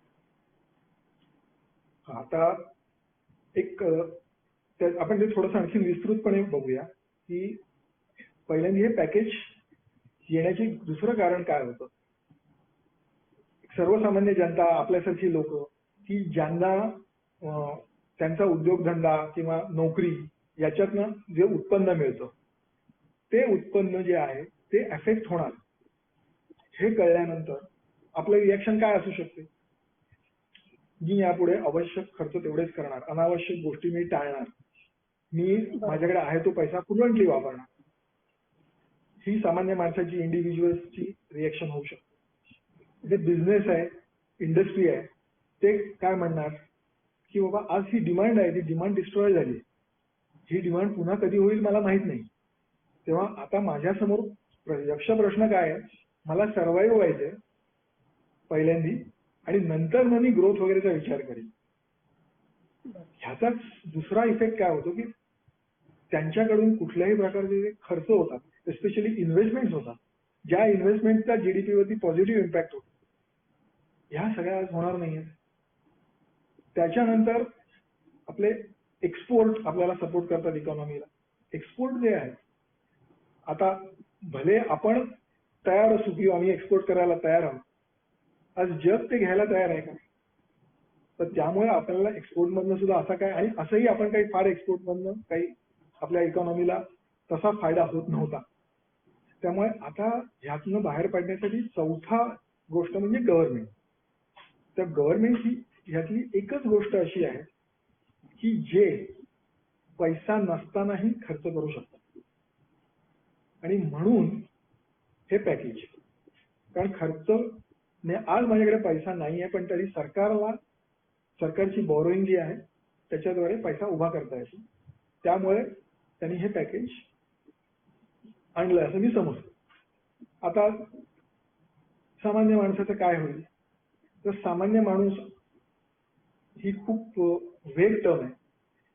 आता एक आपण ते थोडंसं आणखी विस्तृतपणे बघूया की पहिल्यांदा हे पॅकेज येण्याचे दुसरं कारण काय होतं. सर्वसामान्य जनता, आपल्यासारखी लोक की ज्यांना त्यांचा उद्योगधंदा किंवा नोकरी याच्यातनं जे उत्पन्न मिळतं ते उत्पन्न जे आहे ते अफेक्ट होणार हे कळल्यानंतर आपलं रिॲक्शन काय असू शकते. मी यापुढे आवश्यक खर्च तेवढेच करणार, अनावश्यक गोष्टी मी टाळणार, मी माझ्याकडे आहे तो पैसा फ्लुएंटली वापरणार. ही सामान्य माणसाची, इंडिव्हिज्युअल्सची रिॲक्शन होऊ शकते. जे बिझनेस आहे, इंडस्ट्री आहे, ते काय म्हणणार की बाबा आज ही डिमांड आहे, ती डिमांड डिस्ट्रॉय झाली, ही डिमांड पुन्हा कधी होईल मला माहित नाही. तेव्हा आता माझ्यासमोर यक्ष प्रश्न काय आहे, मला सर्व्हाइव्ह व्हायचंय पहिल्यांदी आणि नंतर मग मी ग्रोथ वगैरेचा विचार करेन. ह्याचा दुसरा इफेक्ट काय होतो की त्यांच्याकडून कुठल्याही प्रकारचे जे खर्च होतात, एस्पेशली इन्व्हेस्टमेंट होतात, ज्या इन्व्हेस्टमेंटचा जीडीपीवरती पॉझिटिव्ह इम्पॅक्ट होतो, ह्या सगळ्या आज होणार नाहीये. त्याच्यानंतर आपले एक्सपोर्ट आपल्याला सपोर्ट करतात इकॉनॉमीला. एक्सपोर्ट जे आहे, आता भले आपण तयार असू किंवा आम्ही एक्सपोर्ट करायला तयार आहोत, आज जग ते घ्यायला तयार आहे का? तर त्यामुळे आपल्याला एक्सपोर्ट मधनं सुद्धा असा काय, आणि असंही आपण काही फार एक्सपोर्ट मधनं काही आपल्या इकॉनॉमीला तसा फायदा होत नव्हता. त्यामुळे आता ह्यातनं बाहेर पडण्यासाठी चौथा गोष्ट म्हणजे गव्हर्नमेंट. तर गव्हर्नमेंट ही ह्यातली एकच गोष्ट अशी आहे की जे पैसा नसतानाही खर्च करू शकतात. आणि म्हणून हे पॅकेज, कारण खर्च आज माझ्याकडे पैसा नाही आहे पण तरी सरकारची बॉरोईंग जी आहे त्याच्याद्वारे पैसा उभा करता येतो. त्यामुळे त्यांनी हे पॅकेज आणलं असं मी समजतो. आता सामान्य माणसाचं काय होईल, तर सामान्य माणूस ही खूप वेग टर्म आहे.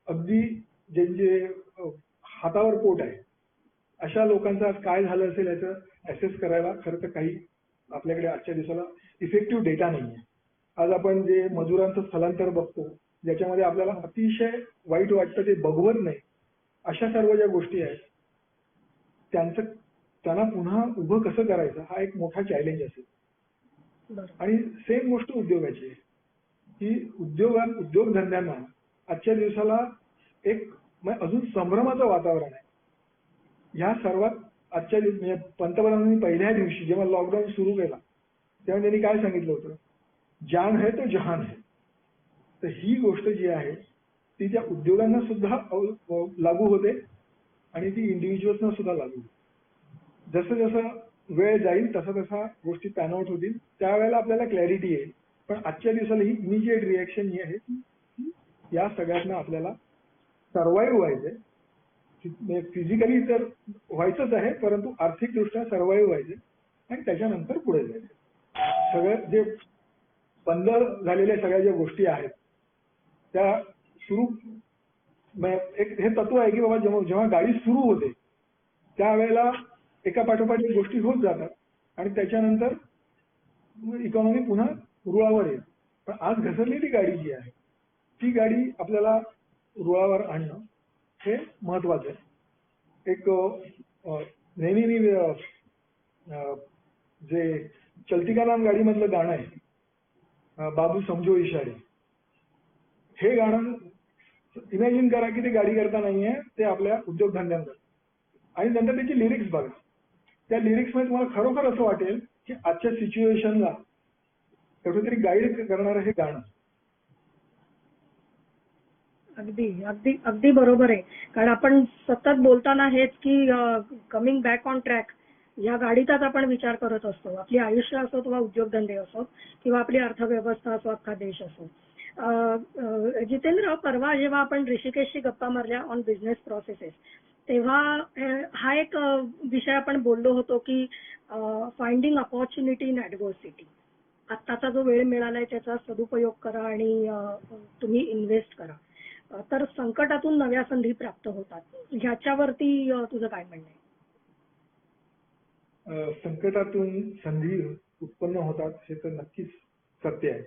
अगदी जे हातावर पोट आहे अशा लोकांचं आज काय झालं असेल याचं ऍसेस करायला खरं तर काही आपल्याकडे आजच्या दिवसाला इफेक्टिव्ह डेटा नाहीये. आज आपण जे मजुरांचं स्थलांतर बघतो ज्याच्यामध्ये आपल्याला अतिशय वाईट वाटतं, ते बघवत नाही, अशा सर्व ज्या गोष्टी आहेत त्यांना पुन्हा उभं कसं करायचं हा एक मोठा चॅलेंज असेल. बरोबर. आणि सेम गोष्ट उद्योगाची आहे की उद्योगधंद्यांना आजच्या दिवसाला एक अजून संभ्रमाचं वातावरण आहे. ह्या सर्वात आजच्या म्हणजे पंतप्रधानांनी पहिल्या दिवशी जेव्हा लॉकडाऊन सुरू केला तेव्हा त्यांनी काय सांगितलं होतं, जान है तो जहान है. तर ही गोष्ट जी आहे ती त्या उद्योगांना सुद्धा लागू होते आणि ती इंडिव्हिज्युअल्सना सुद्धा लागू होते. जसं जसं वेळ जाईल तसा तसा गोष्टी पॅन आउट होतील, त्यावेळेला आपल्याला क्लॅरिटी येईल. पण आजच्या दिवसाला ही इमिजिएट रिएक्शन ही आहे की या सगळ्यांना आपल्याला सर्व्हाइव्ह व्हायचंय. फिजिकली तर व्हायचंच आहे, परंतु आर्थिकदृष्ट्या सर्व्हाइव्ह व्हायचे आणि त्याच्यानंतर पुढे जायचे. सगळं जे बंद झालेल्या सगळ्या ज्या गोष्टी आहेत त्या सुरू, एक हे तत्व आहे की बाबा जेव्हा गाडी सुरू होते त्यावेळेला एका पाठोपाठ गोष्टी होत जातात आणि त्याच्यानंतर इकॉनॉमी पुन्हा रुळावर येईल. पण आज घसरलेली गाडी जी आहे ती गाडी आपल्याला रुळावर आणणं हे महत्वाचं आहे. एक नेहमी मी जे चलती का नाम गाडी मधलं गाणं आहे, बाबू समजो इशारे, हे गाणं इमॅजिन करा की ते गाडी करता नाहीये, ते आपल्या उद्योगधंद्यांवर. आणि नंतर त्याची लिरिक्स बघा, त्या लिरिक्समध्ये तुम्हाला खरोखर असं वाटेल की आजच्या सिच्युएशनला कुठेतरी गाईड करणारं हे गाणं. अगदी अगदी अगदी बरोबर आहे. कारण आपण सतत बोलताना हेच की कमिंग बॅक ऑन ट्रॅक या गाडीचाच आपण विचार करत असतो. आपली आयुष्य असो किंवा उद्योगधंदे असो किंवा आपली अर्थव्यवस्था असो, अख्खा देश असो. जितेंद्र, परवा जेव्हा आपण ऋषिकेशशी गप्पा मारल्या ऑन बिझनेस प्रोसेसेस तेव्हा हा एक विषय आपण बोललो होतो की फाइंडिंग अपॉर्च्युनिटी इन ऍडव्हर्सिटी. आत्ताचा जो वेळ मिळालाय त्याचा सदुपयोग करा आणि तुम्ही इन्व्हेस्ट करा. तर संकटातून नव्या संधी प्राप्त होतात. ह्याच्यावरती तुझं काय म्हणणं आहे? संकटातून संधी उत्पन्न होतात हे तर नक्कीच सत्य आहे.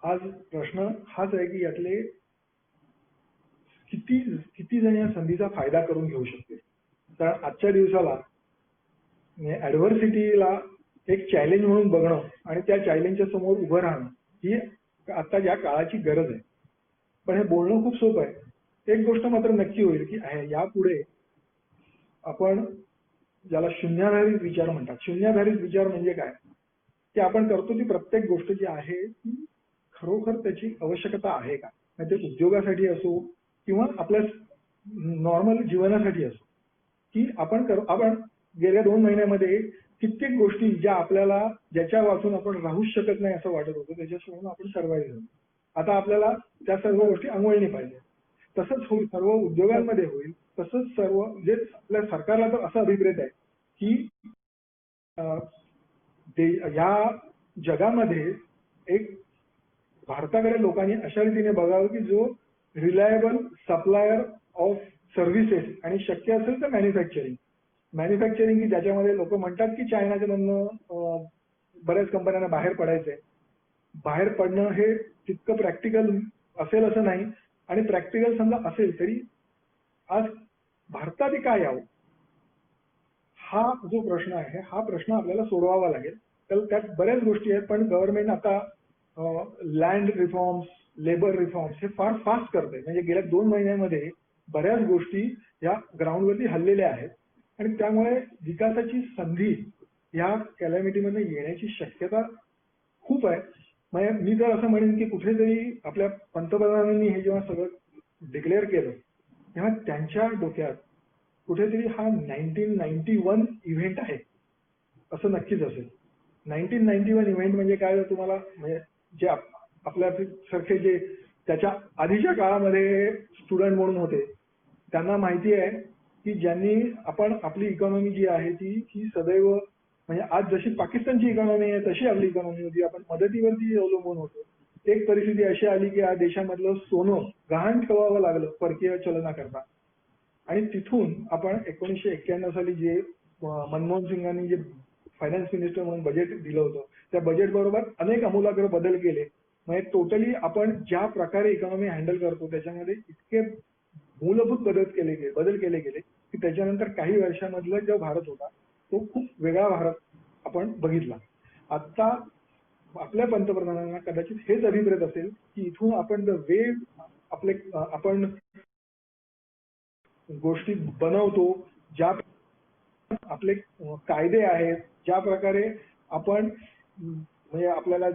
आज प्रश्न हाच आहे की यातले किती जण या संधीचा फायदा करून घेऊ शकतील. कारण आजच्या दिवसाला ऍडव्हर्सिटीला एक चॅलेंज म्हणून बघणं आणि त्या चॅलेंजच्या समोर उभं राहणं ही आता या काळाची गरज आहे. पण हे बोलणं खूप सोपं आहे. एक गोष्ट मात्र नक्की होईल की यापुढे आपण ज्याला शून्याधारित विचार म्हणतात. शून्याधारित विचार म्हणजे काय, की आपण करतो ती प्रत्येक गोष्ट जी आहे ती खरोखर त्याची आवश्यकता आहे का, म्हणजे उद्योगासाठी असो किंवा आपल्या नॉर्मल जीवनासाठी असो. की आपण गेल्या 2 महिन्यामध्ये कित्येक गोष्टी ज्या आपल्याला ज्याच्या वाचून आपण राहूच शकत नाही असं वाटत होतं त्याच्याशिवाय आपण सर्व्हाइव्ह झालो. आता आपल्याला त्या सर्व गोष्टी अंगवळणी पाहिजे. तसंच होईल सर्व उद्योगांमध्ये होईल. तसंच सर्व जे आपल्या सरकारला तर असं अभिप्रेत आहे की या जगामध्ये एक भारताकडे लोकांनी अशा रीतीने बघावं की जो रिलायबल सप्लायर ऑफ सर्व्हिसेस आणि शक्य असेल तर मॅन्युफॅक्चरिंग की ज्याच्यामध्ये लोक म्हणतात की चायनाच्या मधनं बऱ्याच कंपन्यांना बाहेर पडायचंय. बाहेर पडणं हे तितकं प्रॅक्टिकल असेल असं नाही आणि प्रॅक्टिकल समजा असेल तरी आज भारतात काय यावं हा जो प्रश्न आहे हा प्रश्न आपल्याला सोडवावा लागेल. तर त्यात बऱ्याच गोष्टी आहेत पण गव्हर्नमेंट आता लँड रिफॉर्म्स, लेबर रिफॉर्म्स हे फार फास्ट करते. म्हणजे गेल्या 2 महिन्यामध्ये बऱ्याच गोष्टी या ग्राउंडवरती हल्लेल्या आहेत आणि त्यामुळे विकासाची संधी या कॅलॅमिटीमध्ये येण्याची शक्यता खूप आहे. म्हणजे मी तर असं म्हणेन की कुठेतरी आपल्या पंतप्रधानांनी हे जेव्हा सगळं डिक्लेअर केलं तेव्हा त्यांच्या डोक्यात कुठेतरी हा 1991 इव्हेंट आहे असं नक्कीच असेल. 1991 इव्हेंट म्हणजे काय, तुम्हाला म्हणजे जे आपल्या सारखे जे त्याच्या आधीच्या काळामध्ये स्टुडंट म्हणून होते त्यांना माहिती आहे की ज्यांनी आपण आपली इकॉनॉमी जी आहे ती सदैव म्हणजे आज जशी पाकिस्तानची इकॉनॉमी आहे तशी आपली इकॉनॉमी होती. आपण मदतीवरती अवलंबून होतो. एक परिस्थिती अशी आली की या देशामधलं सोनं गहाण ठेवावं लागलं परकीय चलनाकरता आणि तिथून आपण 1991 साली जे मनमोहन सिंगांनी जे फायनान्स मिनिस्टर म्हणून बजेट दिलं होतं त्या बजेट बरोबर अनेक आमूलाग्र बदल केले म्हणजे टोटली आपण ज्या प्रकारे इकॉनॉमी हँडल करतो त्याच्यामध्ये इतके मूलभूत बदल केले गेले की त्याच्यानंतर काही वर्षामधला जो भारत होता तो खूप वेगळा भारत आपण बघितला. आता आपल्या पंतप्रधानांना कदाचित हेच अभिप्रेत असेल की इथून आपण आपण गोष्टी बनवतो, ज्या आपले कायदे आहेत, ज्या प्रकारे आपण म्हणजे आपल्याला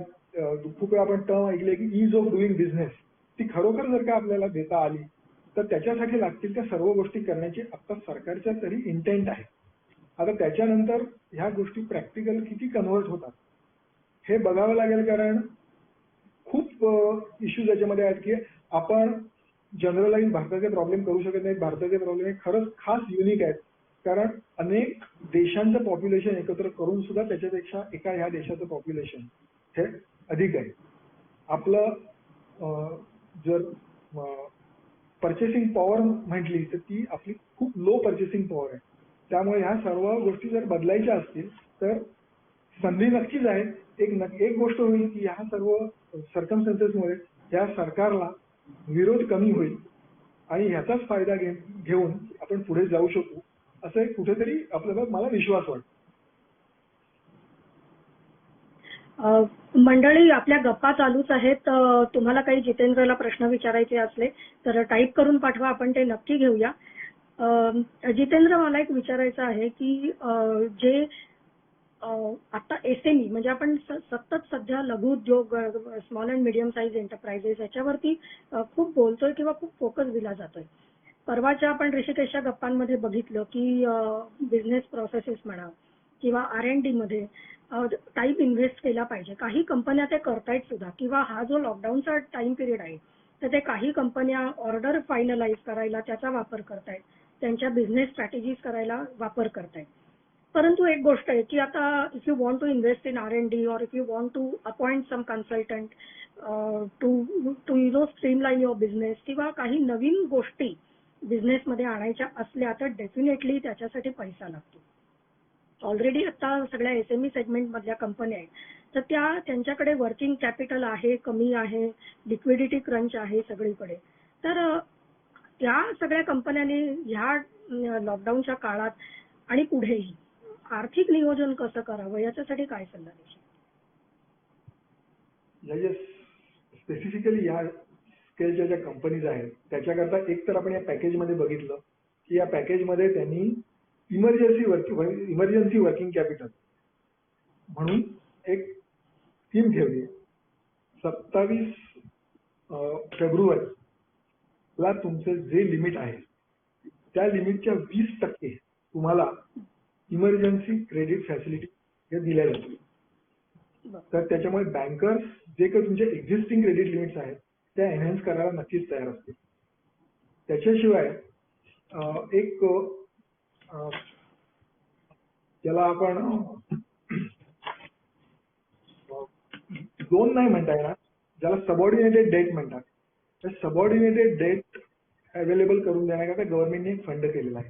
खूप वेळा आपण टर्म ऐकले की ईज ऑफ डुईंग बिझनेस, ती खरोखर जर का आपल्याला देता आली तर त्याच्यासाठी लागतील त्या सर्व गोष्टी करण्याची आता सरकारच्या तरी इंटेंट आहे. आता त्याच्यानंतर ह्या गोष्टी प्रॅक्टिकल किती कन्व्हर्ट होतात हे बघावं लागेल, कारण खूप इश्यूज याच्यामध्ये आहेत की आपण जनरलाइज भारताचे प्रॉब्लेम करू शकत नाहीत. भारताचे प्रॉब्लेम हे खरंच खास युनिक आहेत, कारण अनेक देशांचं पॉप्युलेशन एकत्र करून सुद्धा त्याच्यापेक्षा एका ह्या देशाचं पॉप्युलेशन हे अधिक आहे. आपलं जर पर्चेसिंग पॉवर म्हटली तर ती आपली खूप लो पर्चेसिंग पॉवर आहे. त्यामुळे ह्या सर्व गोष्टी जर बदलायच्या असतील तर संधी नक्कीच आहे. एक गोष्ट होईल की ह्या सर्व सर्कमस्टन्सेसमुळे या सरकारला विरोध कमी होईल आणि ह्याचाच फायदा घेऊन आपण पुढे जाऊ शकू असं कुठेतरी आपल्याला मला विश्वास वाटतो. मंडळी, आपल्या गप्पा चालूच आहेत. तुम्हाला काही जितेंद्रला प्रश्न विचारायचे असले तर टाईप करून पाठवा, आपण ते नक्की घेऊया. जितेंद्र, मला एक विचारायचं आहे की जे आता एसएमई म्हणजे आपण सतत सध्या लघु उद्योग, small and medium size enterprises याच्यावरती खूप बोलतोय किंवा खूप फोकस दिला जातोय. परवाच्या आपण ऋषिकेशच्या गप्पांमध्ये बघितलं की बिझनेस प्रोसेसेस म्हणा किंवा R&D मध्ये टाईम इन्व्हेस्ट केला पाहिजे. काही कंपन्या ते करतायत सुद्धा, किंवा हा जो लॉकडाऊनचा टाइम पिरियड आहे तर ते काही कंपन्या ऑर्डर फायनलाइज करायला त्याचा वापर करतायत, त्यांच्या बिझनेस स्ट्रॅटेजीज करायला वापर करतायत. परंतु एक गोष्ट आहे की आता if you want to invest in R&D or if you want to appoint some consultant to streamline your business किंवा काही नवीन गोष्टी बिझनेसमध्ये आणायच्या असल्या तर डेफिनेटली त्याच्यासाठी पैसा लागतो. ऑलरेडी आता सगळ्या एसएमई सेगमेंट मधल्या कंपन्या आहेत तर त्यांच्याकडे वर्किंग कॅपिटल आहे, कमी आहे, लिक्विडिटी क्रंच आहे सगळीकडे. तर त्या सगळ्या कंपन्यांनी ह्या लॉकडाऊनच्या काळात आणि पुढेही आर्थिक नियोजन कसं करावं याच्यासाठी काय सल्ला देशील? स्पेसिफिकली या स्केलच्या ज्या कंपनीज आहेत त्याच्याकरता एक तर आपण या पॅकेजमध्ये बघितलं की या पॅकेजमध्ये त्यांनी इमर्जन्सी वर्किंग कॅपिटल म्हणून एक स्कीम ठेवली. 27 फेब्रुवारीला तुमचं जे लिमिट आहे त्या लिमिटच्या 20% तुम्हाला इमर्जन्सी क्रेडिट फॅसिलिटी हे दिल्या जाते. तर त्याच्यामुळे बँकर्स जे काही तुमचे एक्झिस्टिंग क्रेडिट लिमिट्स आहेत त्या एनहान्स करायला नक्कीच तयार असतील. त्याच्याशिवाय एक ज्याला आपण लोन नाही म्हणता येणार, ज्याला सबऑर्डिनेटेड डेट म्हणतात, तर सबऑर्डिनेटेड डेट अवेलेबल करून देण्याकरता गव्हर्नमेंटने फंड केलेला आहे.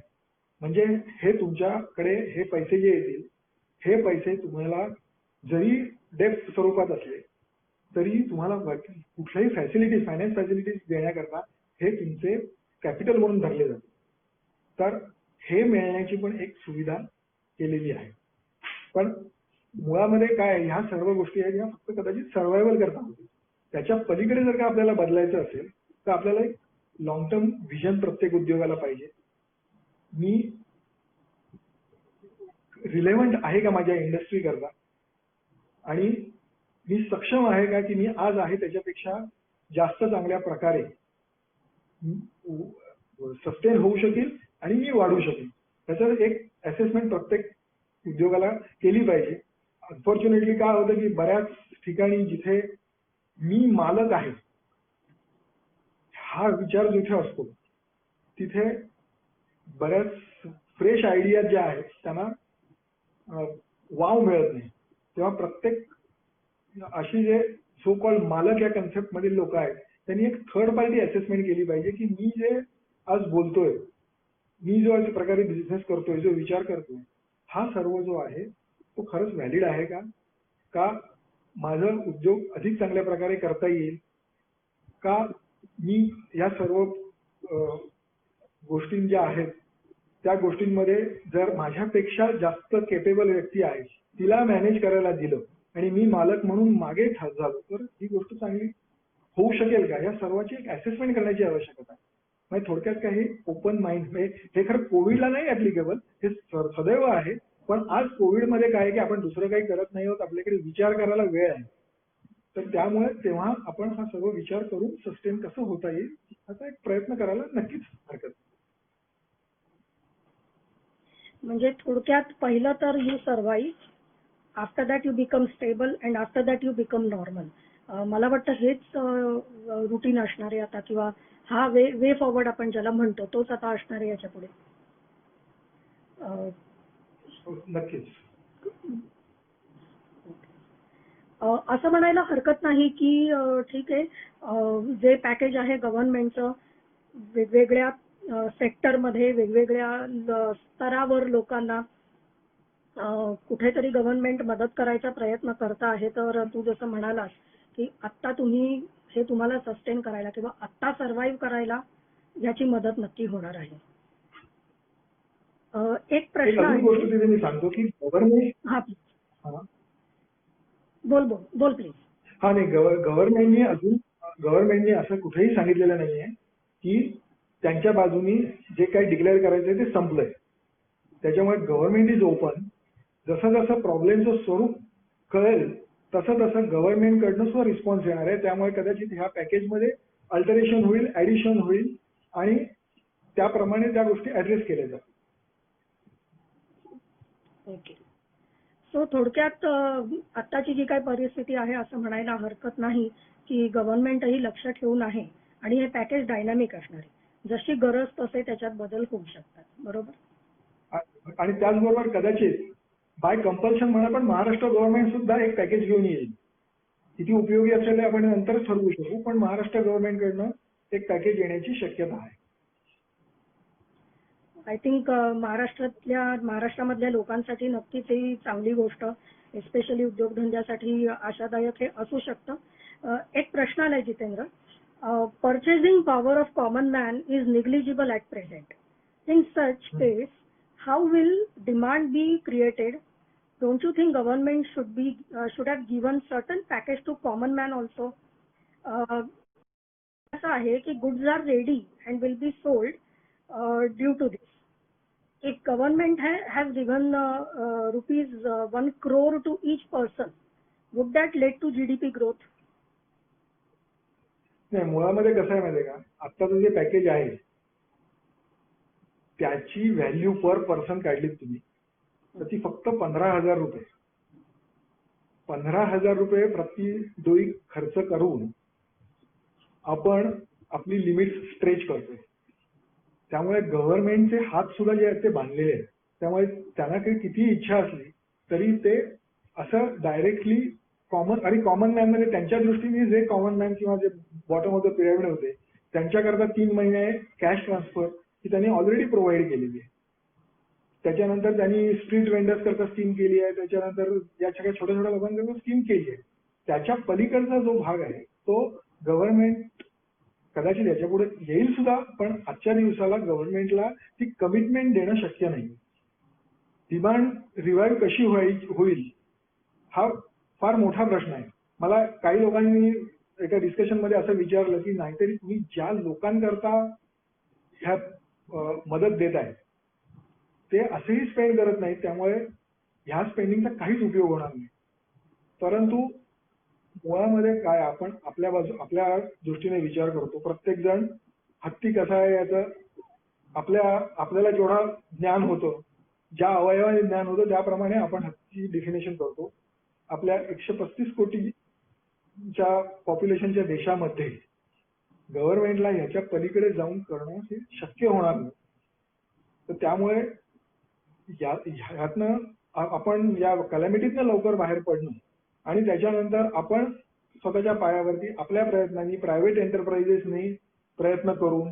म्हणजे हे तुमच्याकडे हे पैसे जे येतील हे पैसे तुम्हाला जरी डेट स्वरूपात असले तरी तुम्हाला कुठल्याही फॅसिलिटीज, फायनान्स फॅसिलिटीज देण्याकरता हे तुमचे कॅपिटल म्हणून धरले जाते. तर हे मिळण्याची पण एक सुविधा केलेली आहे. पण मुळामध्ये काय ह्या सर्व गोष्टी आहेत ह्या फक्त कदाचित सर्व्हायव्हल करता होतील. त्याच्या पलीकडे जर का आपल्याला बदलायचं असेल तर आपल्याला एक लॉंग टर्म व्हिजन प्रत्येक उद्योगाला पाहिजे. मी रिलेव्हंट आहे का माझ्या इंडस्ट्री करता आणि मी सक्षम आहे का की मी आज आहे त्याच्यापेक्षा जास्त चांगल्या प्रकारे सस्टेन होऊ शकेल आणि मी वाढू शकेल. त्याचं एक असेसमेंट प्रत्येक उद्योगाला केली पाहिजे. अनफॉर्च्युनेटली काय होतं की बऱ्याच ठिकाणी जिथे मी मालक आहे हा विचार जिथे असतो तिथे बऱ्याच फ्रेश आयडिया ज्या आहेत त्यांना वाव मिळत नाही. तेव्हा प्रत्येक अशी जे सो कॉल्ड मालक या कन्सेप्ट मधील लोक आहेत त्यांनी एक थर्ड पार्टी असेसमेंट केली पाहिजे की मी जे आज बोलतोय, मी जो अशा प्रकारे बिझनेस करतोय, जो विचार करतोय, हा सर्व जो आहे तो खरंच व्हॅलिड आहे का माझं उद्योग अधिक चांगल्या प्रकारे करता येईल का, मी या सर्व गोष्टी ज्या आहेत त्या गोष्टींमध्ये जर माझ्यापेक्षा जास्त केपेबल व्यक्ती आहे तिला मॅनेज करायला दिलं आणि मी मालक म्हणून मागे झालो तर ही गोष्ट चांगली होऊ शकेल का, या सर्वाची एक असेसमेंट करण्याची आवश्यकता आहे. म्हणजे थोडक्यात काही ओपन माइंड, हे खरं कोविडला नाही ऍप्लिकेबल, हे सदैव आहे. पण आज कोविडमध्ये काय आहे की आपण दुसरं काही करत नाही आहोत, आपल्याकडे विचार करायला वेळ आहे. तर त्यामुळे तेव्हा आपण हा सर्व विचार करून सस्टेन कसं होता येईल याचा एक प्रयत्न करायला नक्कीच हरकत नाही. म्हणजे थोडक्यात पहिलं तर you survive, after that you become stable and after that you become normal. मला वाटतं हेच रुटीन असणार आहे आता, किंवा हा वे फॉरवर्ड आपण ज्याला म्हणतो तोच आता असणार आहे याच्या पुढे. नक्कीच. असं म्हणायला हरकत नाही की ठीक आहे, जे पॅकेज आहे गव्हर्नमेंटचं वेगवेगळ्या सेक्टरमध्ये वेगवेगळ्या स्तरावर लोकांना कुठेतरी गव्हर्नमेंट मदत करायचा प्रयत्न करता आहे. तर तू जसं म्हणालास की आत्ता तुम्ही हे तुम्हाला सस्टेन करायला किंवा आत्ता सर्व्हाइव्ह करायला याची मदत नक्की होणार आहे. एक प्रश्न आहे, गोष्ट तिथे मी सांगतो की गव्हर्नमेंट, हा बोल प्लीज. हा नाही, गव्हर्नमेंटने असं कुठेही सांगितलेलं नाहीये की त्यांच्या बाजूनी जे काही डिक्लेअर करायचंय ते संपलंय. त्याच्यामुळे गव्हर्नमेंट इज ओपन. जसं जसं प्रॉब्लेमचं स्वरूप कळेल तसं तसं गव्हर्नमेंटकडनं सुद्धा रिस्पॉन्स येणार आहे. त्यामुळे कदाचित ह्या पॅकेजमध्ये अल्टरेशन होईल, ऍडिशन होईल आणि त्याप्रमाणे त्या गोष्टी ऍड्रेस केल्या जातील. ओके. सो थोडक्यात आत्ताची जी काही परिस्थिती आहे असं म्हणायला हरकत नाही की गव्हर्नमेंटही लक्ष ठेवून आहे आणि हे पॅकेज डायनामिक असणार आहे. जशी गरज तसे त्याच्यात बदल होऊ शकतात. बरोबर. आणि त्याचबरोबर कदाचित बाय कंपल्शन म्हणा पण महाराष्ट्र गव्हर्नमेंट सुद्धा एक पॅकेज घेऊन येईल. किती उपयोगी असेल ते आपण नंतर ठरवू शकू, पण महाराष्ट्र गव्हर्नमेंटकडनं एक पॅकेज येण्याची शक्यता आहे. आय थिंक महाराष्ट्रामधल्या लोकांसाठी नक्कीच ही चांगली गोष्ट, एस्पेशली उद्योगधंद्यासाठी आशादायक हे असू शकतं. एक प्रश्न आलाय Jitendra. Purchasing power of common man is negligible at present. In such case how will demand be created? Don't you think government should have given certain package to common man also? असं आहे की goods are ready and will be sold due to this. If government has given rupees 1 crore to each person, would that lead to GDP growth? नाही, मुळामध्ये कसं आहे माहिती आहे का, आत्ताचं जे पॅकेज आहे त्याची व्हॅल्यू पर पर्सन काढलीत तुम्ही तर ती फक्त 15,000 रुपये. 15,000 रुपये प्रति डोळी खर्च करून आपण आपली लिमिट स्ट्रेच करतोय. त्यामुळे गव्हर्नमेंटचे हात सुद्धा जे आहेत ते बांधलेले आहेत. त्यामुळे त्यांना काही किती इच्छा असली तरी ते असं डायरेक्टली कॉमन मॅन मध्ये त्यांच्या दृष्टीने जे कॉमन मॅन किंवा जे बॉटम ऑफ द पिरामिड होते त्यांच्याकरता 3 महिने कॅश ट्रान्सफर ही त्यांनी ऑलरेडी प्रोव्हाइड केलेली आहे. त्याच्यानंतर त्यांनी स्ट्रीट वेंडर्स करता स्कीम केली आहे. त्याच्यानंतर या सगळ्या छोट्या छोट्या लोकांकरता स्कीम केली आहे. त्याच्या पलीकडचा जो भाग आहे तो गव्हर्नमेंट कदाचित याच्या पुढे येईल सुद्धा, पण आजच्या दिवसाला गव्हर्नमेंटला ती कमिटमेंट देणं शक्य नाही. डिमांड रिवाईव्ह कशी होईल हा फार मोठा प्रश्न आहे. मला काही लोकांनी एका डिस्कशन मध्ये असं विचारलं की नाहीतरी तुम्ही ज्या लोकांकरता ह्या मदत देत आहे ते असेही स्पेंड करत नाहीत, त्यामुळे ह्या स्पेंडिंगचा काहीच उपयोग होणार नाही. परंतु मुळामध्ये काय, आपण आपल्या दृष्टीने विचार करतो. प्रत्येक जण हत्ती कसा आहे याचं आपल्याला जेवढा ज्ञान होतं, ज्या अवयवाने ज्ञान होतं त्याप्रमाणे आपण हत्तीची डेफिनेशन करतो. आपल्या 135 कोटीच्या पॉप्युलेशनच्या देशामध्ये गव्हर्नमेंटला ह्याच्या पलीकडे जाऊन करणं हे शक्य होणार नाही. तर त्यामुळे ह्यातनं आपण या कलॅमिटीतनं लवकर बाहेर पडणं आणि त्याच्यानंतर आपण स्वतःच्या पायावरती आपल्या प्रयत्नांनी, प्रायव्हेट एंटरप्राइजेसनी प्रयत्न करून,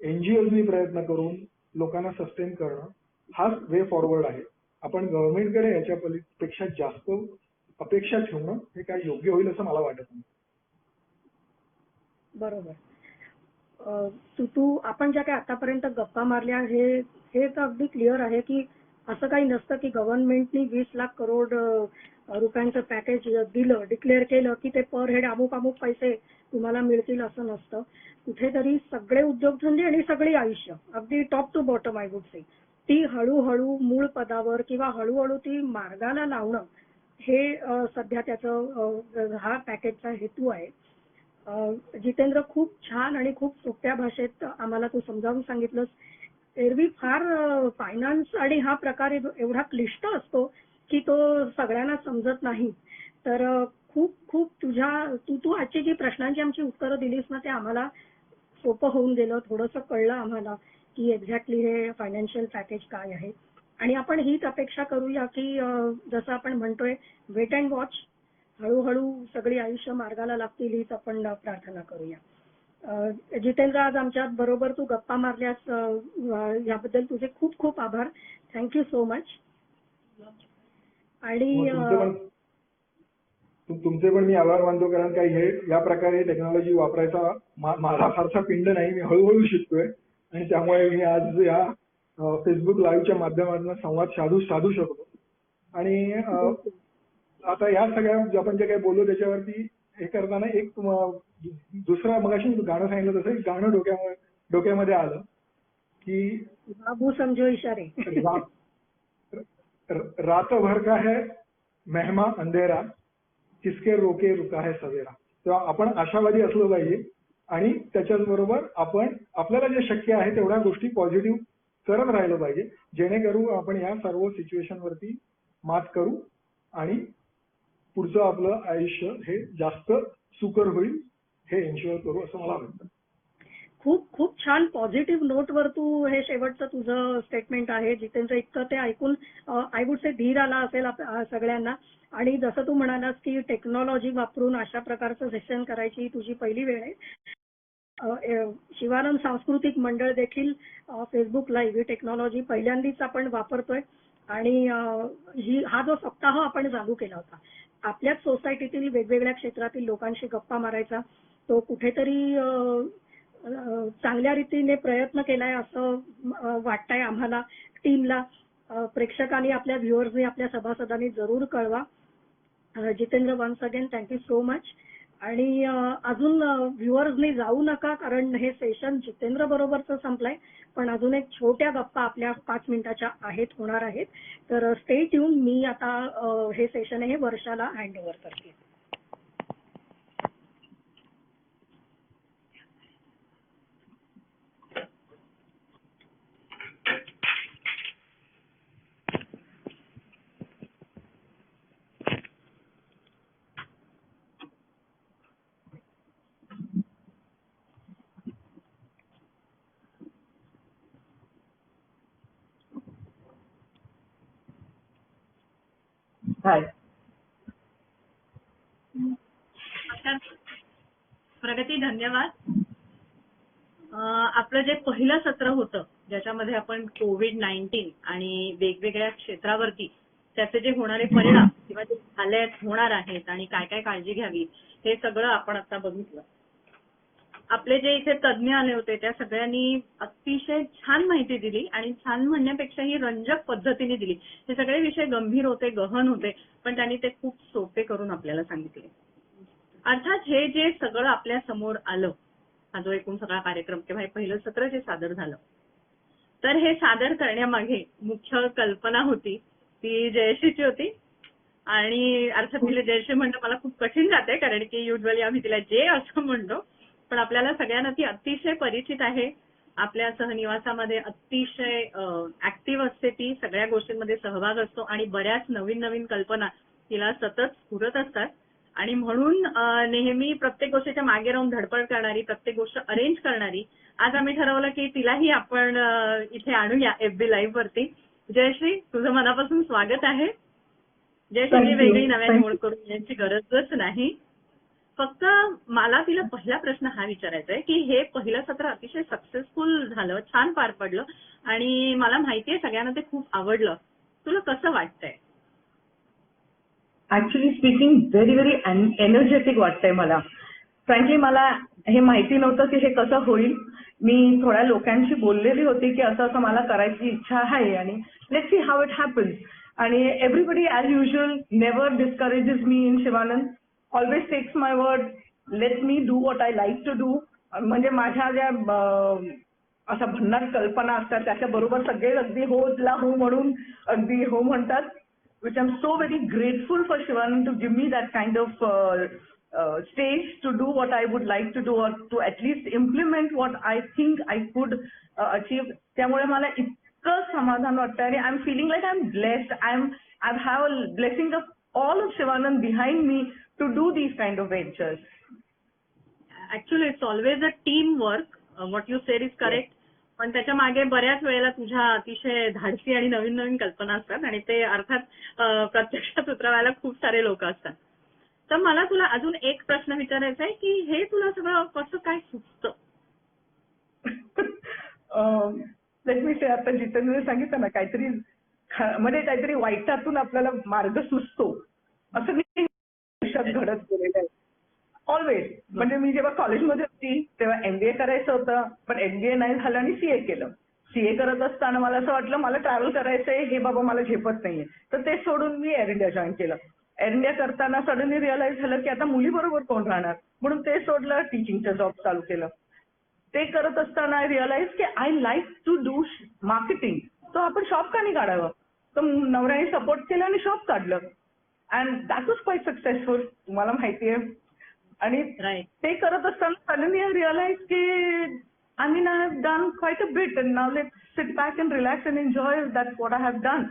एनजीओनी प्रयत्न करून लोकांना सस्टेन करणं हाच वे फॉरवर्ड आहे. आपण गव्हर्नमेंटकडे याच्या पेक्षा जास्त अपेक्षा ठेवणं हे काय योग्य होईल असं मला वाटत नाही. बरोबर. तू आपण ज्या काही आतापर्यंत गप्पा मारल्या हे तर अगदी क्लिअर आहे की असं काही नसतं की गव्हर्नमेंटनी 20 लाख करोड रुपयांचं पॅकेज दिलं, डिक्लेअर केलं की ते पर हेड अमुक अमुक पैसे तुम्हाला मिळतील असं नसतं. कुठेतरी सगळे उद्योगधंदे आणि सगळी आयुष्य अगदी top to bottom I would say ती हळूहळू मूळ पदावर किंवा हळूहळू ती मार्गाला लावणं हे सध्या त्याचं हा पॅकेजचा हेतू आहे. जितेंद्र, खूप छान आणि खूप सोप्या भाषेत आम्हाला तू समजावून सांगितलंस. एरवी फार फायनान्स आणि हा प्रकार एवढा क्लिष्ट असतो की तो सगळ्यांना समजत नाही. तर खूप खूप तू आजची जी प्रश्नांची आमची उत्तरं दिलीस ना ते आम्हाला सोपं होऊन गेलं, थोडंसं कळलं आम्हाला की एक्झॅक्टली हे फायनान्शियल पॅकेज काय आहे. आणि आपण हीच अपेक्षा करूया की जसं आपण म्हणतोय वेट अँड वॉच, हळूहळू सगळी आयुष्य मार्गाला लागतील हीच आपण प्रार्थना करूया. जितेंद्र, आज आमच्या बरोबर तू गप्पा मारल्यास याबद्दल तुझे खूप खूप आभार. Thank you so much. आणि तुमचे पण मी आभार मानतो, कारण काही हे या प्रकारे टेक्नॉलॉजी वापरायचा माझा फारसा पिंड नाही. मी हळूहळू शिकतोय आणि त्यामुळे मी आज या फेसबुक लाईव्हच्या माध्यमातून संवाद साधू शकतो. आणि आता या सगळ्या आपण जे काही बोललो त्याच्यावरती हे करताना एक दुसरा मगाशी गाणं सांगितलं तसं एक गाणं डोक्यामध्ये आलं की बाबू समजो इशारे. रात भर का है मेहमा अंधेरा, किसके रोके रुका है सवेरा. तेव्हा आपण आशावादी असलो पाहिजे आणि त्याच्याचबरोबर आपण आपल्याला जे शक्य आहे तेवढ्या गोष्टी पॉझिटिव्ह करत राहिलं पाहिजे, जेणेकरून आपण या सर्व सिच्युएशन वरती मात करू आणि पुढचं आपलं आयुष्य हे जास्त सुकर होईल हे एन्श्युअर करू असं मला वाटतं. खूप खूप छान पॉझिटिव्ह नोटवर तू हे शेवटचं तुझं स्टेटमेंट आहे जितेंद्र. इतकं ते ऐकून आय वुड से धीर आला असेल सगळ्यांना. आणि जसं तू म्हणालास की टेक्नॉलॉजी वापरून अशा प्रकारचं सेशन करायची तुझी पहिली वेळ आहे. शिवानंद सांस्कृतिक मंडळ देखील फेसबुक लाईव्ह ही टेक्नॉलॉजी पहिल्यांदाच आपण वापरतोय. आणि हा जो सप्ताह आपण चालू केला होता आपल्याच सोसायटीतील वेगवेगळ्या क्षेत्रातील लोकांशी गप्पा मारायचा, तो कुठेतरी चांगल्या रीतीने प्रयत्न केलाय असं वाटतंय आम्हाला टीमला. प्रेक्षकांनी, आपल्या व्ह्युअर्सनी, आपल्या सभासदांनी जरूर कळवा. Jitendra, once again thank you so much. आणि अजून व्ह्युअर्सनी जाऊ नका, कारण हे सेशन जितेंद्र बरोबरच संपलंय, पण अजून एक छोट्या गप्पा आपल्या 5 मिनिटाच्या होणार आहेत. तर स्टे ट्यून. मी आता हे सेशन हे वर्षाला हँड ओव्हर करते. हाय प्रगती, धन्यवाद. आपलं जे पहिलं सत्र होतं ज्याच्यामध्ये आपण कोविड-19 आणि वेगवेगळ्या क्षेत्रावरती त्याचे जे होणारे परिणाम किंवा जे झालेत, होणार आहेत आणि काय काय काळजी घ्यावी हे सगळं आपण आता बघितलं. आपले जे इथे तज्ज्ञ आले होते त्या सगळ्यांनी अतिशय छान माहिती दिली आणि छान म्हणण्यापेक्षाही रंजक पद्धतीने दिली. हे सगळे विषय गंभीर होते, गहन होते, पण त्यांनी ते खूप सोपे करून आपल्याला सांगितले. अर्थात हे जे सगळं आपल्या समोर आलं, हा जो एकूण सगळा कार्यक्रम किंवा हे पहिलं सत्र जे सादर झालं, तर हे सादर करण्यामागे मुख्य कल्पना होती ती जयश्रीची होती. आणि अर्थात तिला जयश्री म्हणणं मला खूप कठीण जाते, कारण की युजली आम्ही तिला जे असं म्हणतो, पण आपल्याला सगळ्यांना ती अतिशय परिचित आहे. आपल्या सहनिवासामध्ये अतिशय ऍक्टिव्ह असते, ती सगळ्या गोष्टींमध्ये सहभाग असतो आणि बऱ्याच नवीन नवीन कल्पना तिला सतत स्फुरत असतात. आणि म्हणून नेहमी प्रत्येक गोष्टीच्या मागे राहून धडपड करणारी, प्रत्येक गोष्ट अरेंज करणारी, आज आम्ही ठरवलं की तिलाही आपण इथे आणूया FB लाईव्ह वरती. जयश्री, तुझं मनापासून स्वागत आहे. जयश्री वेगळी नव्याने ओळख करून याची गरजच नाही. फक्त मला तिला पहिला प्रश्न हा विचारायचा आहे की हे पहिलं सत्र अतिशय सक्सेसफुल झालं, छान पार पडलं आणि मला माहितीये सगळ्यांना ते खूप आवडलं. तुला कसं वाटतंय? Actually speaking very very energetic वाटतंय मला. फ्रँकली मला हे माहिती नव्हतं की हे कसं होईल. मी थोड्या लोकांशी बोललेली होती की असं असं मला करायची इच्छा आहे आणि let's see how it happens. आणि everybody as usual never discourages me in Shivanand. Always takes my word. Let me do what I like to do. म्हणजे माझ्या ज्या अशा भन्नाट कल्पना असतात त्याच्याबरोबर सगळे अगदी होला हो म्हणून अगदी हो म्हणतात. which I'm so very grateful for Shivanand to give me that kind of stage to do what I would like to do or to at least implement what I think I could achieve. त्यामुळे मला इतकं समाधान वाटतं आणि I'm feeling like I'm blessed. I have a blessing of all of Shivanand behind me to do these kind of ventures. Actually, it's always a team work. What you said is correct. पण त्याच्या मागे बऱ्याच वेळेला तुझ्या अतिशय धाडसी आणि नवीन नवीन कल्पना असतात आणि ते अर्थात प्रत्यक्षात उतरवायला खूप सारे लोक असतात. तर मला तुला अजून एक प्रश्न विचारायचा आहे की हे तुला सगळं कसं काय सुचतं? लेट मी से आता जितेंद्रने सांगितलं ना काहीतरी म्हणजे काहीतरी वाईटातून आपल्याला मार्ग सुचतो असं मी आयुष्यात घडत गेलेलं आहे. ऑलवेज. म्हणजे मी जेव्हा कॉलेजमध्ये होती तेव्हा MBA करायचं होतं पण MBA नाही झालं आणि CA केलं. CA करत असताना मला असं वाटलं मला ट्रॅव्हल करायचंय हे बाबा मला झेपत नाहीये तर ते सोडून मी एअर इंडिया जॉईन केलं. एअर इंडिया करताना सडनली रिअलाइज झालं की आता मुलीबरोबर कोण राहणार म्हणून ते सोडलं. टीचिंगचं जॉब चालू केलं. ते करत असताना आय रिअलाइज की I like to do marketing. तर आपण शॉप का नाही काढावं. तर नवऱ्याने सपोर्ट केला आणि शॉप काढलं. And that was quite successful. तुम्हाला माहितीये. आणि ते करत असताना सडनली आय रिअलाइज की I mean I have done quiet a bit and now let's sit back and relax and enjoy that what I have done.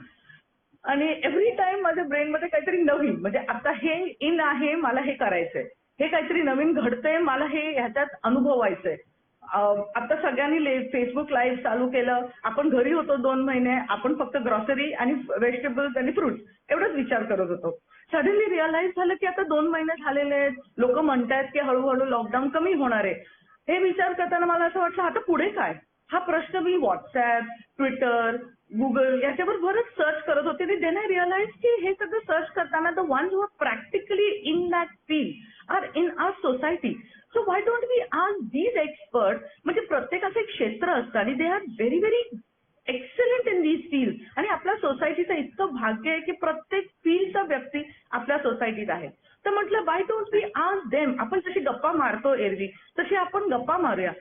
आणि every time माझ्या ब्रेनमध्ये काहीतरी नवीन म्हणजे आता हे इन आहे मला हे करायचंय. हे काहीतरी नवीन घडतंय मला हे ह्याच्यात अनुभवायचंय. आता सगळ्यांनी फेसबुक लाईव्ह चालू केलं. आपण घरी होतो 2 महिने. आपण फक्त ग्रॉसरी आणि व्हेजिटेबल्स आणि फ्रुट्स एवढाच विचार करत होतो. सडनली रिअलाइज झालं की आता 2 महिने झालेले आहेत. लोक म्हणतायत की हळूहळू लॉकडाऊन कमी होणार आहे. हे विचार करताना मला असं वाटलं आता पुढे काय. हा प्रश्न मी व्हॉट्सॲप, ट्विटर, गुगल याच्यावर बरंच सर्च करत होते. आणि देन आय रिअलाइज की हे सगळं सर्च करताना the ones who are practically in that field are in our society. So why don't we ask these expert. म्हणजे प्रत्येकाचं एक क्षेत्र असतं आणि they are very very excellent in these field. आणि आपल्या सोसायटीचं इतकं भाग्य आहे की प्रत्येक फील्डचा व्यक्ती आपल्या सोसायटीत आहे. तर म्हटलं why don't we ask them. आपण जशी गप्पा मारतो एरवी तशी आपण गप्पा मारूया.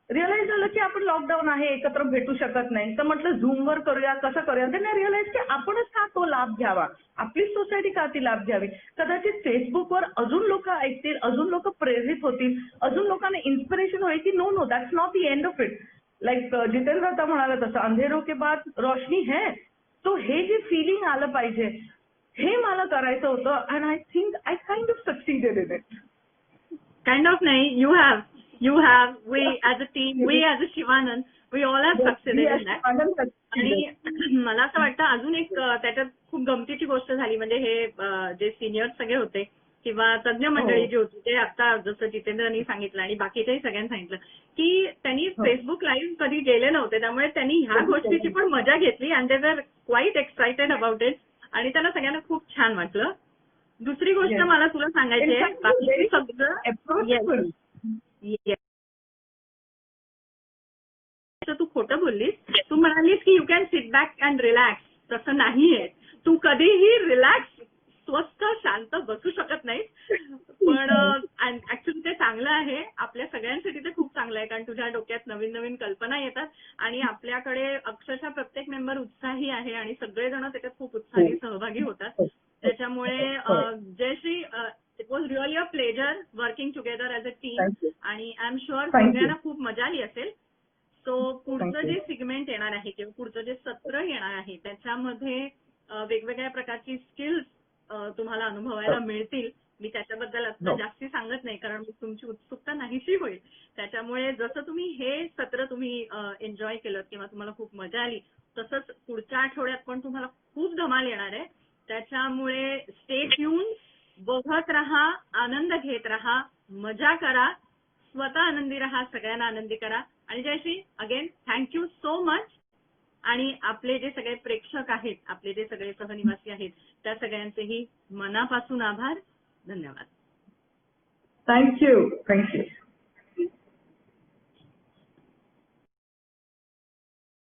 रिअलाइज झालं की आपण लॉकडाऊन आहे एकत्र भेटू शकत नाही तर म्हटलं झूमवर करूया कसं करूया. त्यांना रिअलाइज की आपणच का तो लाभ घ्यावा. आपलीच सोसायटी का ती लाभ घ्यावी. कदाचित फेसबुकवर अजून लोक ऐकतील अजून लोक प्रेरित होतील अजून लोकांना इन्स्पिरेशन होईल की no no that's not the end of it. Like Jitendra आता म्हणाला तसं अंधेरो के बाद रोशनी है. तो हे जे फिलिंग आलं पाहिजे हे मला करायचं होतं. And I think I kind of succeeded in it. Kind of नाही. You have, we as a team, we as a Shivanand, we all have succeeded in that. आणि मला असं वाटतं अजून एक त्याच्यात खूप गमतीची गोष्ट झाली म्हणजे हे जे सिनियर सगळे होते किंवा तज्ञ मंडळी जी होती ते आता जसं जितेंद्रनी सांगितलं आणि बाकीच्याही सगळ्यांनी सांगितलं की त्यांनी फेसबुक लाईव्ह कधी गेले नव्हते त्यामुळे त्यांनी ह्या गोष्टीची पण मजा घेतली अँड दे वर क्वाईट एक्साइटेड अबाउट इट आणि त्यांना सगळ्यांना खूप छान वाटलं. दुसरी गोष्ट मला तुला सांगायची आहे बाकी सगळं तू खोटं बोललीस. तू म्हणालीस की you can sit back and relax. तसं नाहीये. तू कधीही रिलॅक्स स्वस्थ शांत बसू शकत नाहीस. पण ऍक्च्युली ते चांगलं आहे आपल्या सगळ्यांसाठी. ते खूप चांगलं आहे कारण तुझ्या डोक्यात नवीन नवीन कल्पना येतात आणि आपल्याकडे अक्षरशः प्रत्येक मेंबर उत्साही आहे आणि सगळेजण त्याच्यात खूप उत्साही सहभागी होतात. त्याच्यामुळे Jayashree it was really a pleasure working together as a team आणि आय एम शुअर सगळ्यांना खूप मजा आली असेल. सो पुढचं जे सिगमेंट येणार आहे किंवा पुढचं जे सत्र येणार आहे त्याच्यामध्ये वेगवेगळ्या प्रकारची स्किल्स तुम्हाला अनुभवायला मिळतील. मी त्याच्याबद्दल आता जास्ती सांगत नाही कारण तुमची उत्सुकता नाहीशी होईल. त्याच्यामुळे जसं तुम्ही हे सत्र तुम्ही एन्जॉय केलं किंवा तुम्हाला खूप मजा आली तसंच पुढच्या आठवड्यात पण तुम्हाला खूप धमाल येणार आहे. त्याच्यामुळे स्टे ट्यून, बघत राहा, आनंद घेत राहा, मजा करा, स्वतः आनंदी राहा, सगळ्यांना आनंदी करा. आणि Jayashree again thank you so much आणि आपले जे सगळे प्रेक्षक आहेत, आपले जे सगळे सहनिवासी आहेत, त्या सगळ्यांचेही मनापासून आभार. धन्यवाद. थँक्यू.